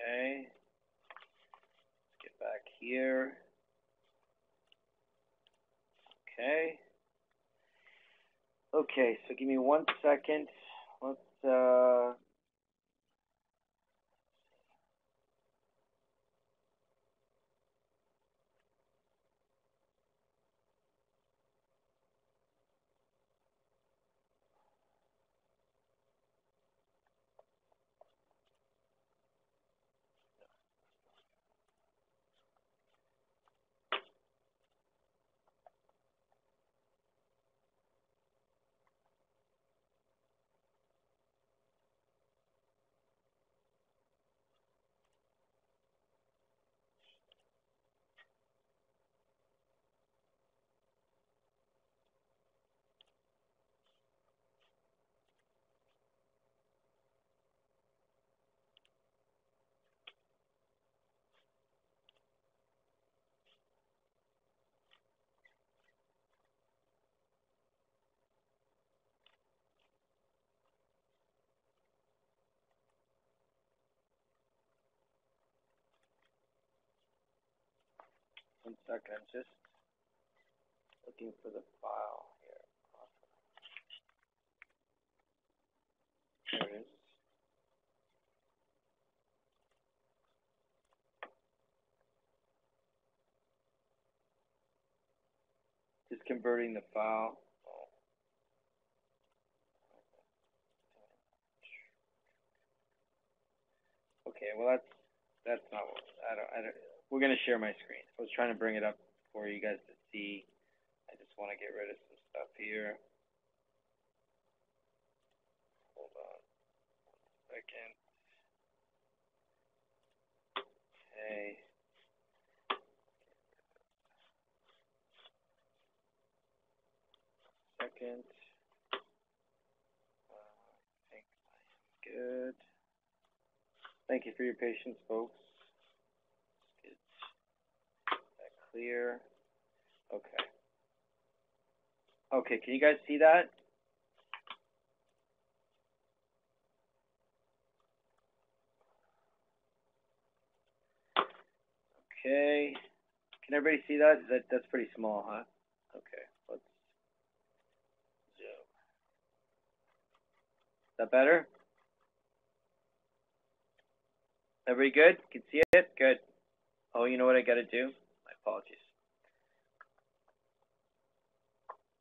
Okay. Let's get back here. Okay. Okay, so give me 1 second. Let's one second, just looking for the file here. There it is. Just converting the file. Okay, well that's not what I don't. We're gonna share my screen. I was trying to bring it up for you guys to see. I just want to get rid of some stuff here. Hold on 1 second. Okay. Second. I think I am good. Thank you for your patience, folks. Get that clear. Okay. Okay, can you guys see that? Okay. Can everybody see that? That's pretty small, huh? Okay. Let's zoom. Is that better? Everybody good? Can see it? Good. Oh, you know what I gotta do? My apologies.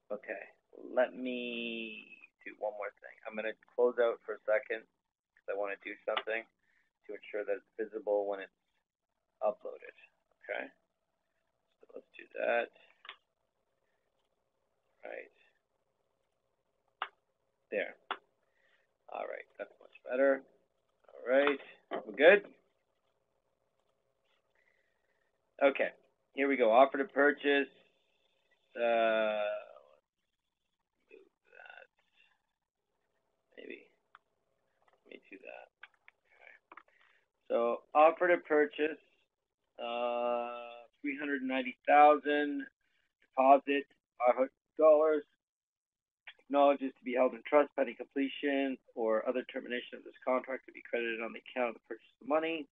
Okay. Let me do one more thing. I'm gonna close out for a second because I want to do something to ensure that it's visible when it's uploaded. Okay. So let's do that. Right. There. All right. That's much better. All right. We're good? Okay. Here we go. Offer to purchase. Let's move that. Maybe. Let me do that. Okay. So offer to purchase. 390,000. Deposit $500. knowledge is to be held in trust pending completion or other termination of this contract to be credited on the account of the purchase of money.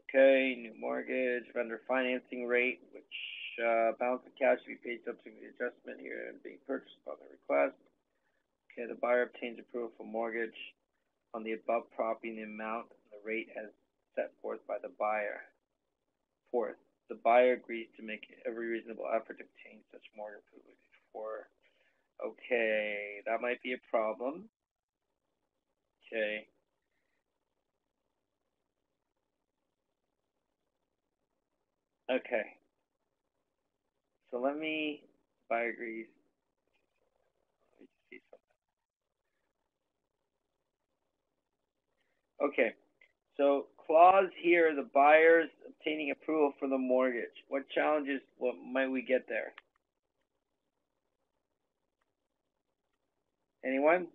Okay, new mortgage, vendor financing rate, which balance of cash to be paid subject to the adjustment here and being purchased upon the request. Okay, the buyer obtains approval for mortgage on the above property in the amount and the rate as set forth by the buyer. Fourth, the buyer agrees to make every reasonable effort to obtain such mortgage approval before. Okay, that might be a problem. Okay. Okay. So buyer agrees. Let me see something. Okay. So clause here, the buyer's obtaining approval for the mortgage. What challenges might we get there? Anyone?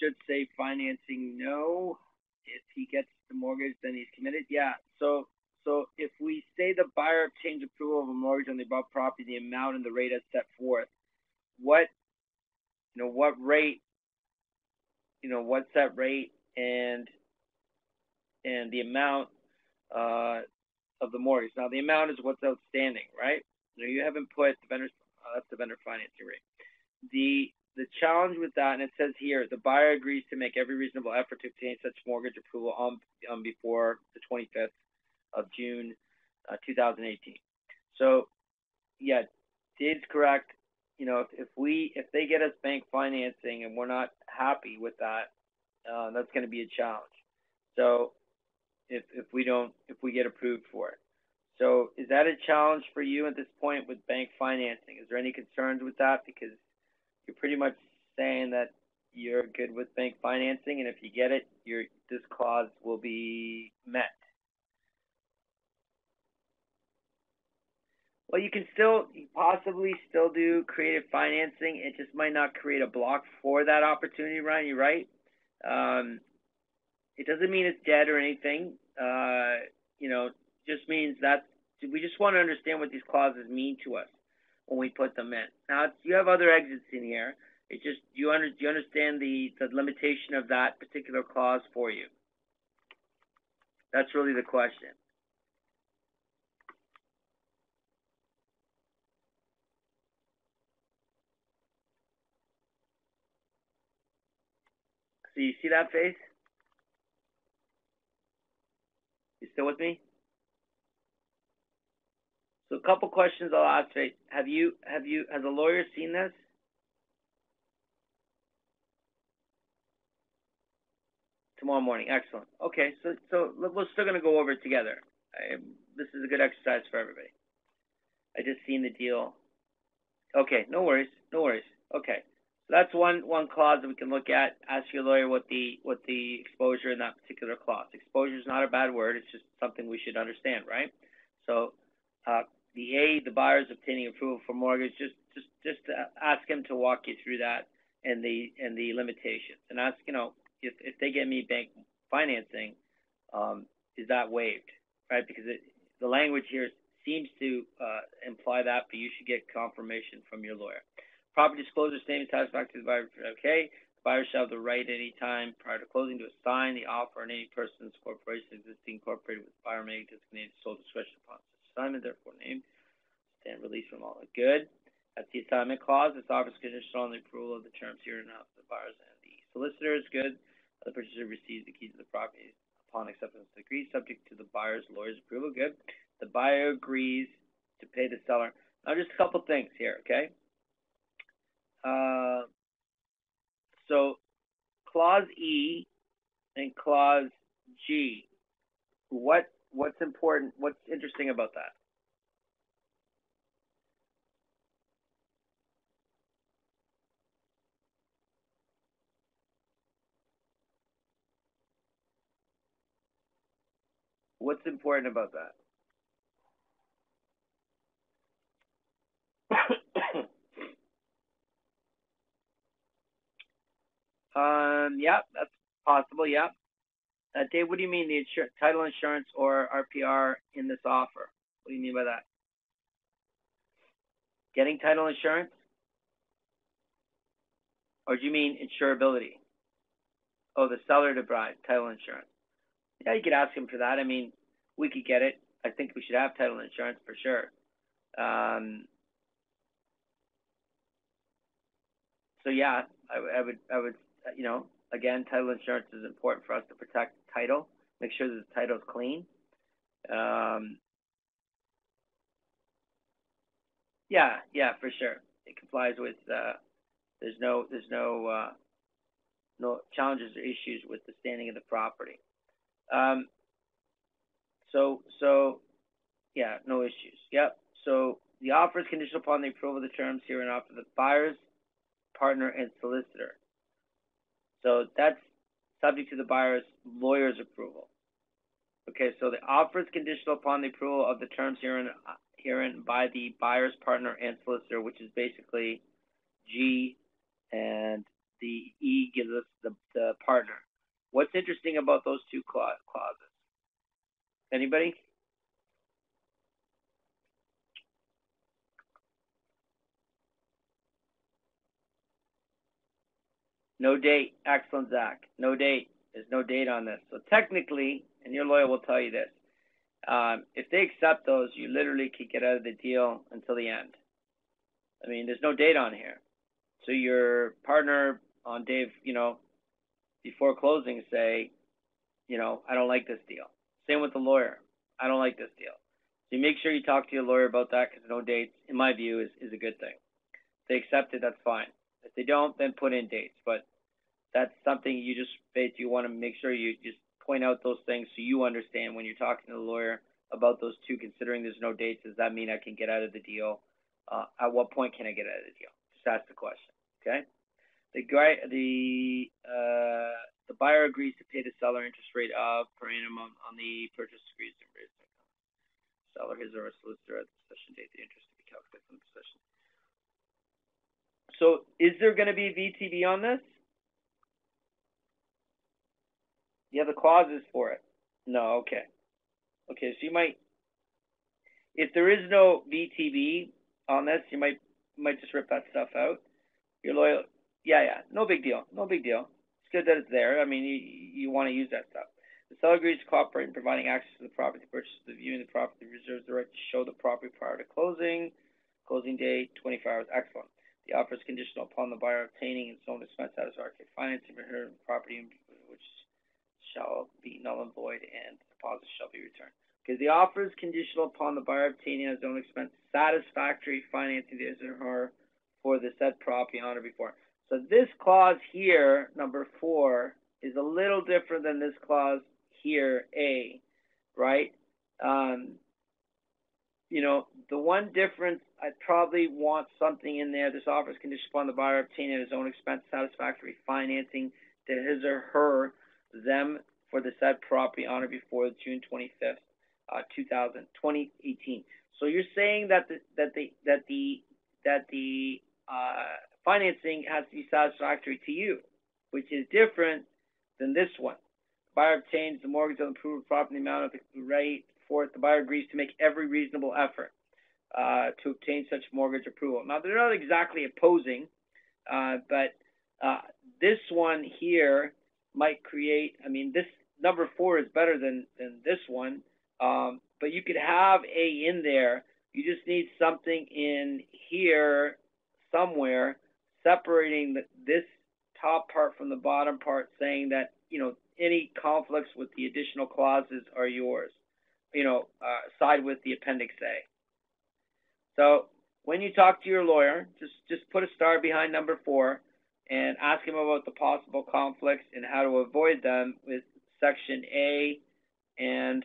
Should say financing no. If he gets the mortgage, then he's committed. Yeah. So if we say the buyer obtains approval of a mortgage on the above property, the amount and the rate as set forth, what rate, what's that rate and the amount of the mortgage. Now the amount is what's outstanding, right? Now you haven't put the vendor's that's the vendor financing rate. The challenge with that, and it says here, the buyer agrees to make every reasonable effort to obtain such mortgage approval on before the 25th of June, 2018. So, yeah, Dave's correct. If they get us bank financing and we're not happy with that, that's going to be a challenge. So, if we get approved for it. So, is that a challenge for you at this point with bank financing? Is there any concerns with that? Because you're pretty much saying that you're good with bank financing, and if you get it, this clause will be met. Well, you can possibly still do creative financing. It just might not create a block for that opportunity, Ryan. You're right. It doesn't mean it's dead or anything. Just means that we just want to understand what these clauses mean to us when we put them in. Now, you have other exits in here. It just do you understand the limitation of that particular clause for you? That's really the question. So you see that, Faith? You still with me? So a couple questions I'll ask, Faith. Has a lawyer seen this? Tomorrow morning. Excellent. Okay, so we're still going to go over it together. This is a good exercise for everybody. I just seen the deal. Okay, no worries. Okay, so that's one clause that we can look at. Ask your lawyer what the exposure in that particular clause. Exposure is not a bad word. It's just something we should understand, right? So, the buyer's obtaining approval for mortgage. Just ask him to walk you through that and the limitations, and ask if they get me bank financing, is that waived, right? Because the language here seems to imply that, but you should get confirmation from your lawyer. Property disclosure statement satisfactory to the buyer. Okay, the buyer shall have the right at any time prior to closing to assign the offer on any person's corporation existing incorporated with the buyer may designate sole discretion upon such assignment, therefore named, stand release from all. Good. That's the assignment clause. This offer is conditional on the approval of the terms here and now of the buyers and the solicitor is good. The purchaser receives the keys to the property upon acceptance of the degree, subject to the buyer's lawyer's approval. Good. The buyer agrees to pay the seller. Now, just a couple things here, okay? So, clause E and clause G. What's important? What's interesting about that? What's important about that? Yeah, that's possible. Yeah. Dave, what do you mean the title insurance or RPR in this offer? What do you mean by that? Getting title insurance? Or do you mean insurability? Oh, the seller to buy title insurance. Yeah, you could ask him for that. I mean, we could get it. I think we should have title insurance for sure. So yeah, I would, you know, again, title insurance is important for us to protect title, make sure that the title is clean. Yeah, for sure. It complies with. There's no challenges or issues with the standing of the property. So yeah, no issues. Yep. So the offer is conditional upon the approval of the terms here and offer the buyer's partner and solicitor. So that's subject to the buyer's lawyer's approval. Okay, so the offer is conditional upon the approval of the terms herein by the buyer's partner and solicitor, which is basically G, and the E gives us the partner. What's interesting about those two clauses? Anybody? No date. Excellent, Zach. No date. There's no date on this. So technically, and your lawyer will tell you this, if they accept those, you literally could get out of the deal until the end. I mean, there's no date on here. So your partner on Dave, you know, before closing say, you know, I don't like this deal. Same with the lawyer. I don't like this deal. So you make sure you talk to your lawyer about that, because no dates, in my view, is a good thing. If they accept it, that's fine. If they don't, then put in dates. But that's something you just basically want to make sure you just point out those things so you understand when you're talking to the lawyer about those two, considering there's no dates. Does that mean I can get out of the deal? At what point can I get out of the deal? Just ask the question, okay? The buyer agrees to pay the seller interest rate of per annum on the purchase agrees to raise the seller, his or her solicitor at the possession date, the interest to be calculated from the possession. So is there going to be VTB on this? You have the clauses for it. No, okay. Okay, so you might, if there is no VTB on this, you might just rip that stuff out. Your lawyer, yeah, no big deal. It's good that it's there. I mean, you want to use that stuff. The seller agrees to cooperate in providing access to the property to purchase, the viewing the property, reserves the right to show the property prior to closing. Closing date, 24 hours. Excellent. The offer is conditional upon the buyer obtaining its own expense satisfactory financing for her property, which shall be null and void, and the deposit shall be returned. Okay, the offer is conditional upon the buyer obtaining his own expense satisfactory financing to his or her for the said property on or before. So this clause here, number 4, is a little different than this clause here, A, right? You know, the one difference, I'd probably want something in there. This offer is conditional upon the buyer obtaining at his own expense satisfactory financing to his or her them for the said property on or before June 25th, 2018. So you're saying that the financing has to be satisfactory to you, which is different than this one. The buyer obtains the mortgage on the approved property amount of the rate for it. The buyer agrees to make every reasonable effort to obtain such mortgage approval. Now, they're not exactly opposing, but this one here might create, I mean, this number 4 is better than this one, but you could have A in there. You just need something in here somewhere separating this top part from the bottom part, saying that, you know, any conflicts with the additional clauses are yours. You know, side with the Appendix A. So when you talk to your lawyer, just put a star behind number 4 and ask him about the possible conflicts and how to avoid them with Section A and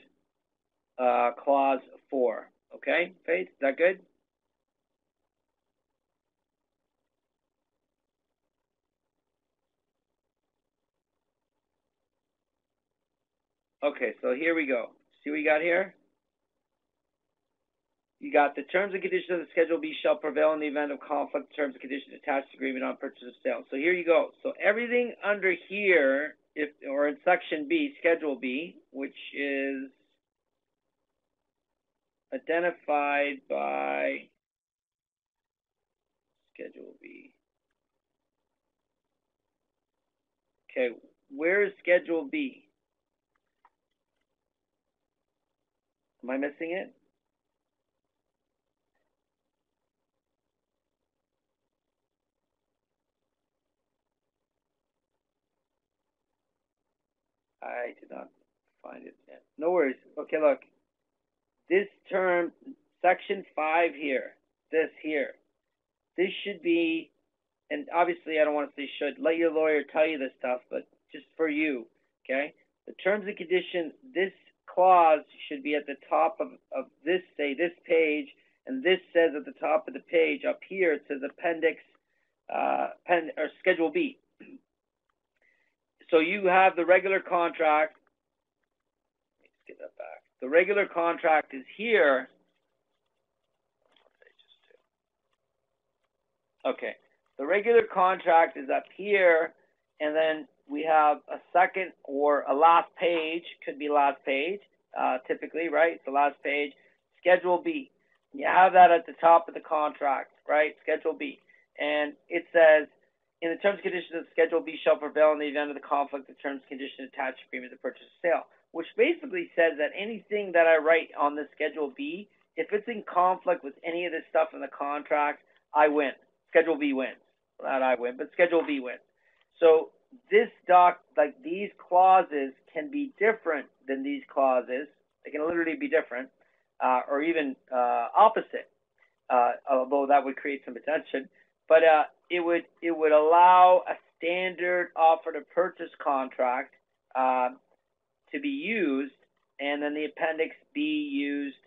Clause 4. Okay, Faith, is that good? Okay, so here we go. See what you got here? You got the terms and conditions of the Schedule B shall prevail in the event of conflict, terms and conditions attached to agreement on purchase of sale. So here you go. So everything under here, or in Section B, Schedule B, which is identified by Schedule B. Okay, where is Schedule B? Am I missing it? I did not find it yet. No worries. Okay, look. This term, Section 5 here, this should be, and obviously I don't want to say should, let your lawyer tell you this stuff, but just for you, okay? The terms and conditions, this clause should be at the top of this, say, this page, and this says at the top of the page, up here, it says Appendix, or Schedule B. So you have the regular contract. Let's get that back. The regular contract is here. Okay. The regular contract is up here, and then we have a second or a last page, could be last page, typically, right? The last page, Schedule B. You have that at the top of the contract, right? Schedule B. And it says, in the terms and conditions of Schedule B shall prevail in the event of the conflict, the terms and conditions attached to agreement to purchase or sale, which basically says that anything that I write on the Schedule B, if it's in conflict with any of this stuff in the contract, I win. Schedule B wins. Not I win, but Schedule B wins. So this like these clauses can be different than these clauses. They can literally be different, or even opposite, although that would create some attention. But it would allow a standard offer to purchase contract to be used, and then the Appendix B used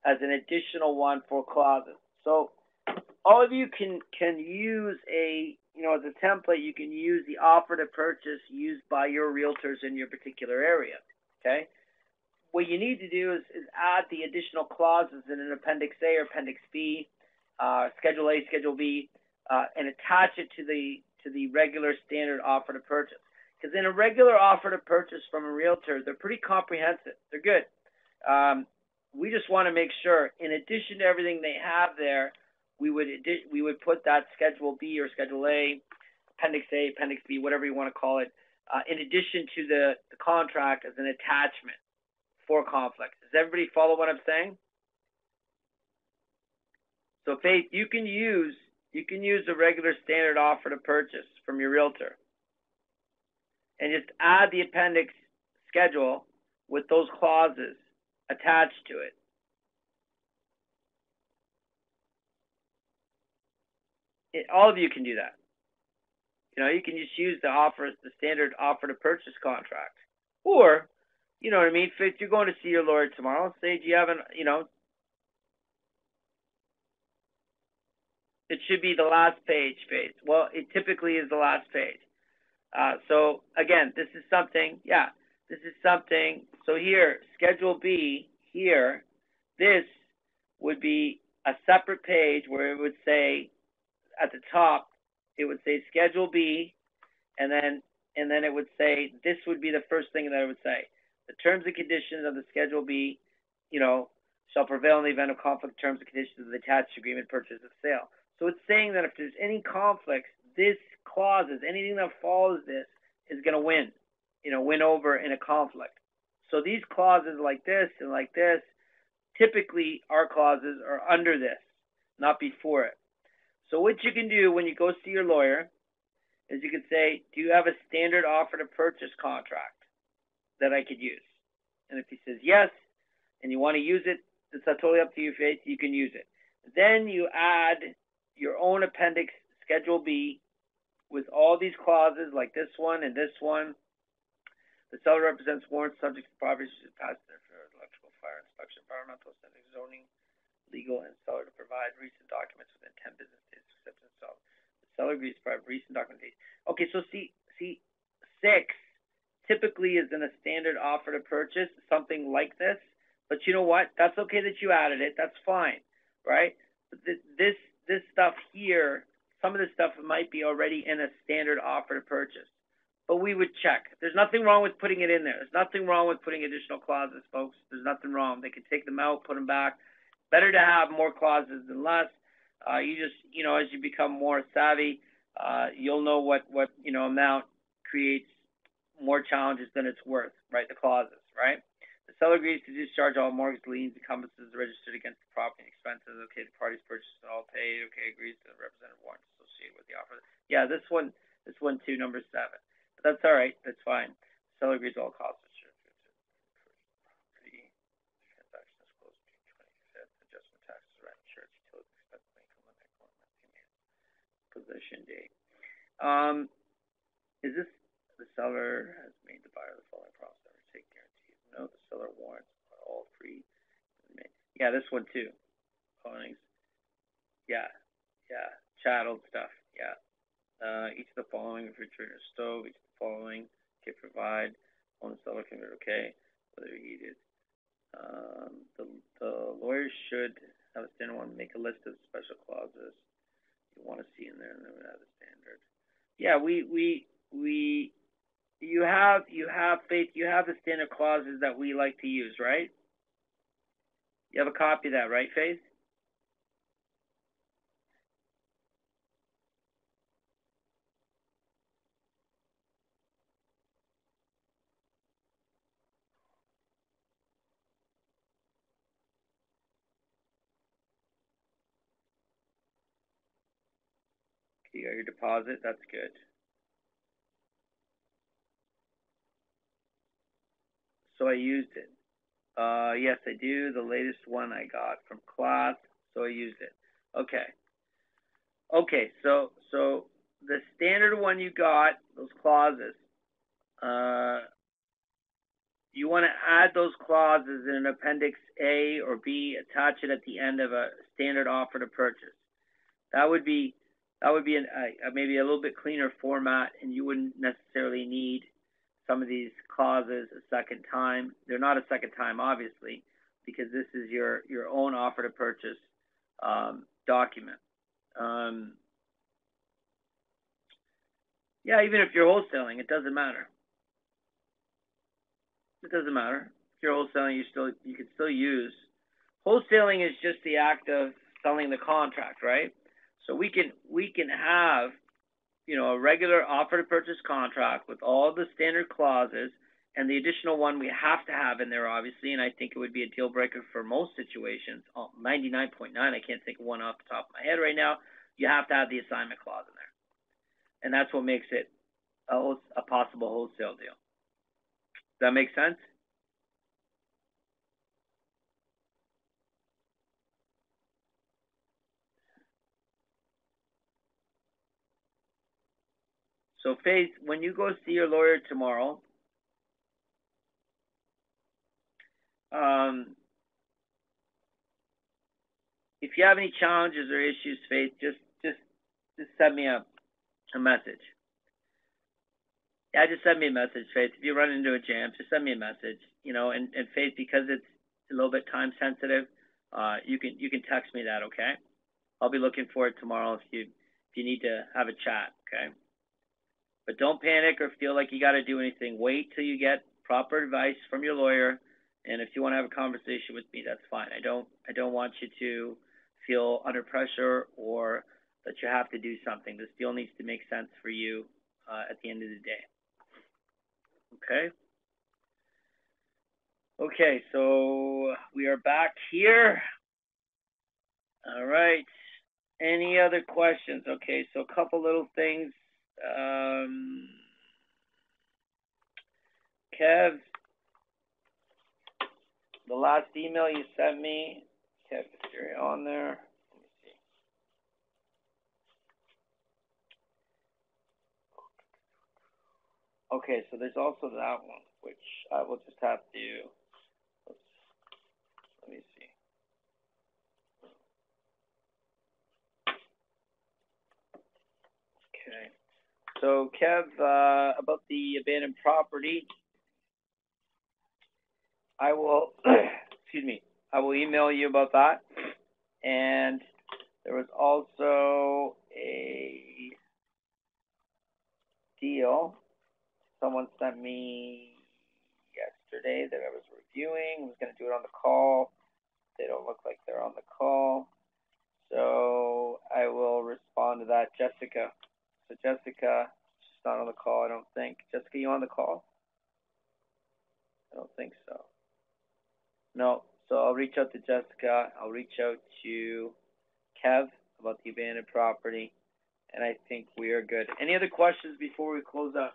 as an additional one for clauses. So all of you can use as a template, you can use the offer to purchase used by your realtors in your particular area, okay? What you need to do is add the additional clauses in an Appendix A or Appendix B, Schedule A, Schedule B, and attach it to the regular standard offer to purchase. Because in a regular offer to purchase from a realtor, they're pretty comprehensive. They're good. We just want to make sure, in addition to everything they have there, we would put that Schedule B or Schedule A, Appendix B, whatever you want to call it, in addition to the contract as an attachment for conflicts. Does everybody follow what I'm saying? So Faith, you can use a regular standard offer to purchase from your realtor and just add the appendix schedule with those clauses attached to it. All of you can do that. You can just use the standard offer to purchase contract. Or, you know what I mean, if you're going to see your lawyer tomorrow, say, do you have it should be the last page, Faith. Well, it typically is the last page. So, again, this is something, so here, Schedule B, here, this would be a separate page where it would say, at the top, it would say Schedule B, and then it would say, this would be the first thing that it would say. The terms and conditions of the Schedule B, shall prevail in the event of conflict, terms and conditions of the attached agreement, purchase, or sale. So it's saying that if there's any conflicts, this clauses, anything that follows this is going to win, win over in a conflict. So these clauses like this and like this, typically our clauses are under this, not before it. So what you can do when you go see your lawyer is you can say, do you have a standard offer to purchase contract that I could use? And if he says yes, and you want to use it, it's totally up to you, Faith, you can use it. Then you add your own appendix, Schedule B, with all these clauses like this one and this one. The seller represents warrants subject to property passed for electrical, fire inspection, environmental, zoning, legal, and seller to provide recent documents within 10 business days to accept and sell. The seller agrees to provide recent documentation. Okay, so see, 6 typically is in a standard offer to purchase, something like this. But you know what? That's okay that you added it. That's fine, right? But this stuff here, some of this stuff might be already in a standard offer to purchase. But we would check. There's nothing wrong with putting it in there. There's nothing wrong with putting additional clauses, folks. There's nothing wrong. They can take them out, put them back. Better to have more clauses than less. You just, as you become more savvy, you'll know what amount creates more challenges than it's worth, right? The clauses, right? The seller agrees to discharge all mortgage liens, encompasses registered against the property expenses. Okay, the parties purchased and all paid. Okay, agrees to the representative warrants associated with the offer. Yeah, this one too, number 7. But that's all right. That's fine. The seller agrees to all costs. Transaction is closed between 25th. Adjustment taxes, rent, insurance, utilities, expense, income limit, possession date. Is this the seller has made the buyer the following promise never take guarantees? No, the seller warrants are all free. Yeah, this one too. Ownings. Yeah. Chattel stuff. Yeah. Each of the following refrigerator, stove. Each of the following. Okay, provide. Own the seller can okay. Whether heated. The lawyers should have a standard one. Make a list of special clauses you want to see in there, and then we have the standard. Yeah, you have Faith. You have the standard clauses that we like to use, right? You have a copy of that, right, Faith? You got your deposit. That's good. So I used it. Yes, I do. The latest one I got from class, so I used it. Okay. So the standard one you got, those clauses, you want to add those clauses in an appendix A or B, attach it at the end of a standard offer to purchase. That would be maybe a little bit cleaner format, and you wouldn't necessarily need some of these clauses a second time. They're not a second time, obviously, because this is your own offer to purchase document. Yeah, even if you're wholesaling, it doesn't matter. It doesn't matter. If you're wholesaling, you can still use. Wholesaling is just the act of selling the contract, right? So we can have, a regular offer to purchase contract with all the standard clauses, and the additional one we have to have in there, obviously, and I think it would be a deal breaker for most situations. 99.9, I can't think of one off the top of my head right now. You have to have the assignment clause in there, and that's what makes it a possible wholesale deal. Does that make sense? So, Faith, when you go see your lawyer tomorrow, if you have any challenges or issues, Faith, just send me a message. Yeah, just send me a message, Faith. If you run into a jam, just send me a message. And Faith, because it's a little bit time sensitive, you can text me that, okay? I'll be looking for it tomorrow if you need to have a chat, okay? But don't panic or feel like you got to do anything. Wait till you get proper advice from your lawyer, and if you want to have a conversation with me, that's fine. I don't want you to feel under pressure or that you have to do something. This deal needs to make sense for you at the end of the day. Okay? Okay, so we are back here. All right. Any other questions? Okay, so a couple little things. Kev, the last email you sent me, Kev, if you're on there. Let me see. Okay, so there's also that one, which I will just have to, let me see. Okay. So, Kev, about the abandoned property, I will, excuse me, I will email you about that. And there was also a deal someone sent me yesterday that I was reviewing. I was going to do it on the call. They don't look like they're on the call. So I will respond to that. Jessica. So Jessica, she's not on the call, I don't think. Jessica, you on the call? I don't think so. No. So I'll reach out to Jessica. I'll reach out to Kev about the abandoned property. And I think we are good. Any other questions before we close up?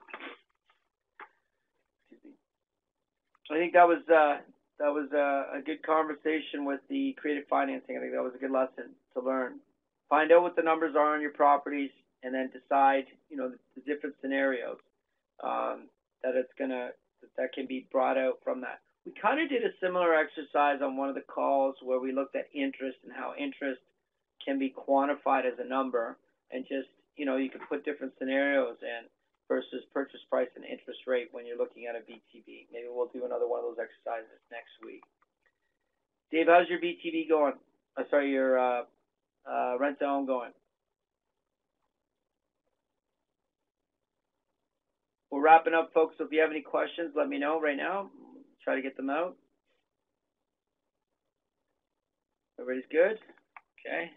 I think that was a good conversation with the creative financing. I think that was a good lesson to learn. Find out what the numbers are on your properties, and then decide, the different scenarios that can be brought out from that. We kind of did a similar exercise on one of the calls where we looked at interest and how interest can be quantified as a number, and just, you can put different scenarios in versus purchase price and interest rate when you're looking at a BTB. Maybe we'll do another one of those exercises next week. Dave, how's your BTB going? Your rent to own going? We're wrapping up, folks, so if you have any questions, let me know right now. Try to get them out. Everybody's good? Okay.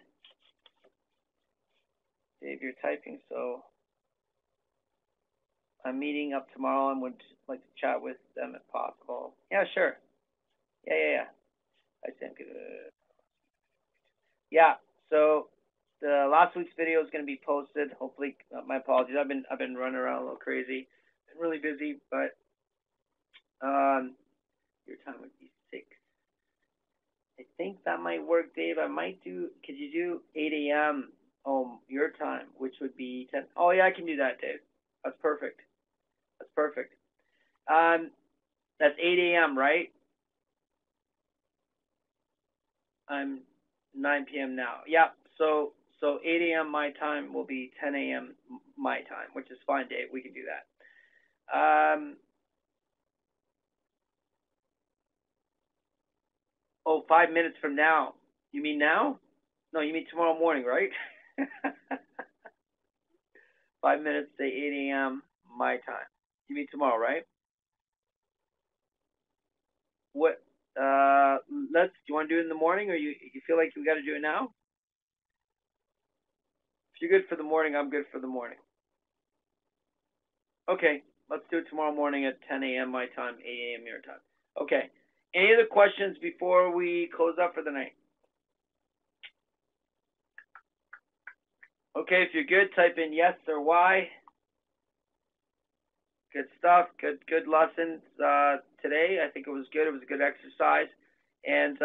Dave, you're typing, so I'm meeting up tomorrow and would like to chat with them if possible. Yeah, sure. Yeah. I think. Yeah. So the last week's video is going to be posted. Hopefully, my apologies. I've been running around a little crazy. Been really busy, but your time would be 6. I think that might work, Dave. I might do. Could you do 8 a.m. Your time, which would be 10? Oh yeah, I can do that, Dave. That's perfect. That's 8 a.m. right? I'm 9 p.m. now. Yeah. So 8 a.m. my time will be 10 a.m. my time, which is fine, Dave. We can do that. 5 minutes from now. You mean now? No, you mean tomorrow morning, right? 5 minutes to 8 a.m. my time. You mean tomorrow, right? What? Do you want to do it in the morning, or you feel like we got to do it now? If you're good for the morning, I'm good for the morning. Okay, let's do it tomorrow morning at 10 a.m. my time, 8 a.m. your time. Okay. Any other questions before we close up for the night? Okay, if you're good, type in yes or Y. Good stuff. Good lessons today. I think it was good. It was a good exercise. And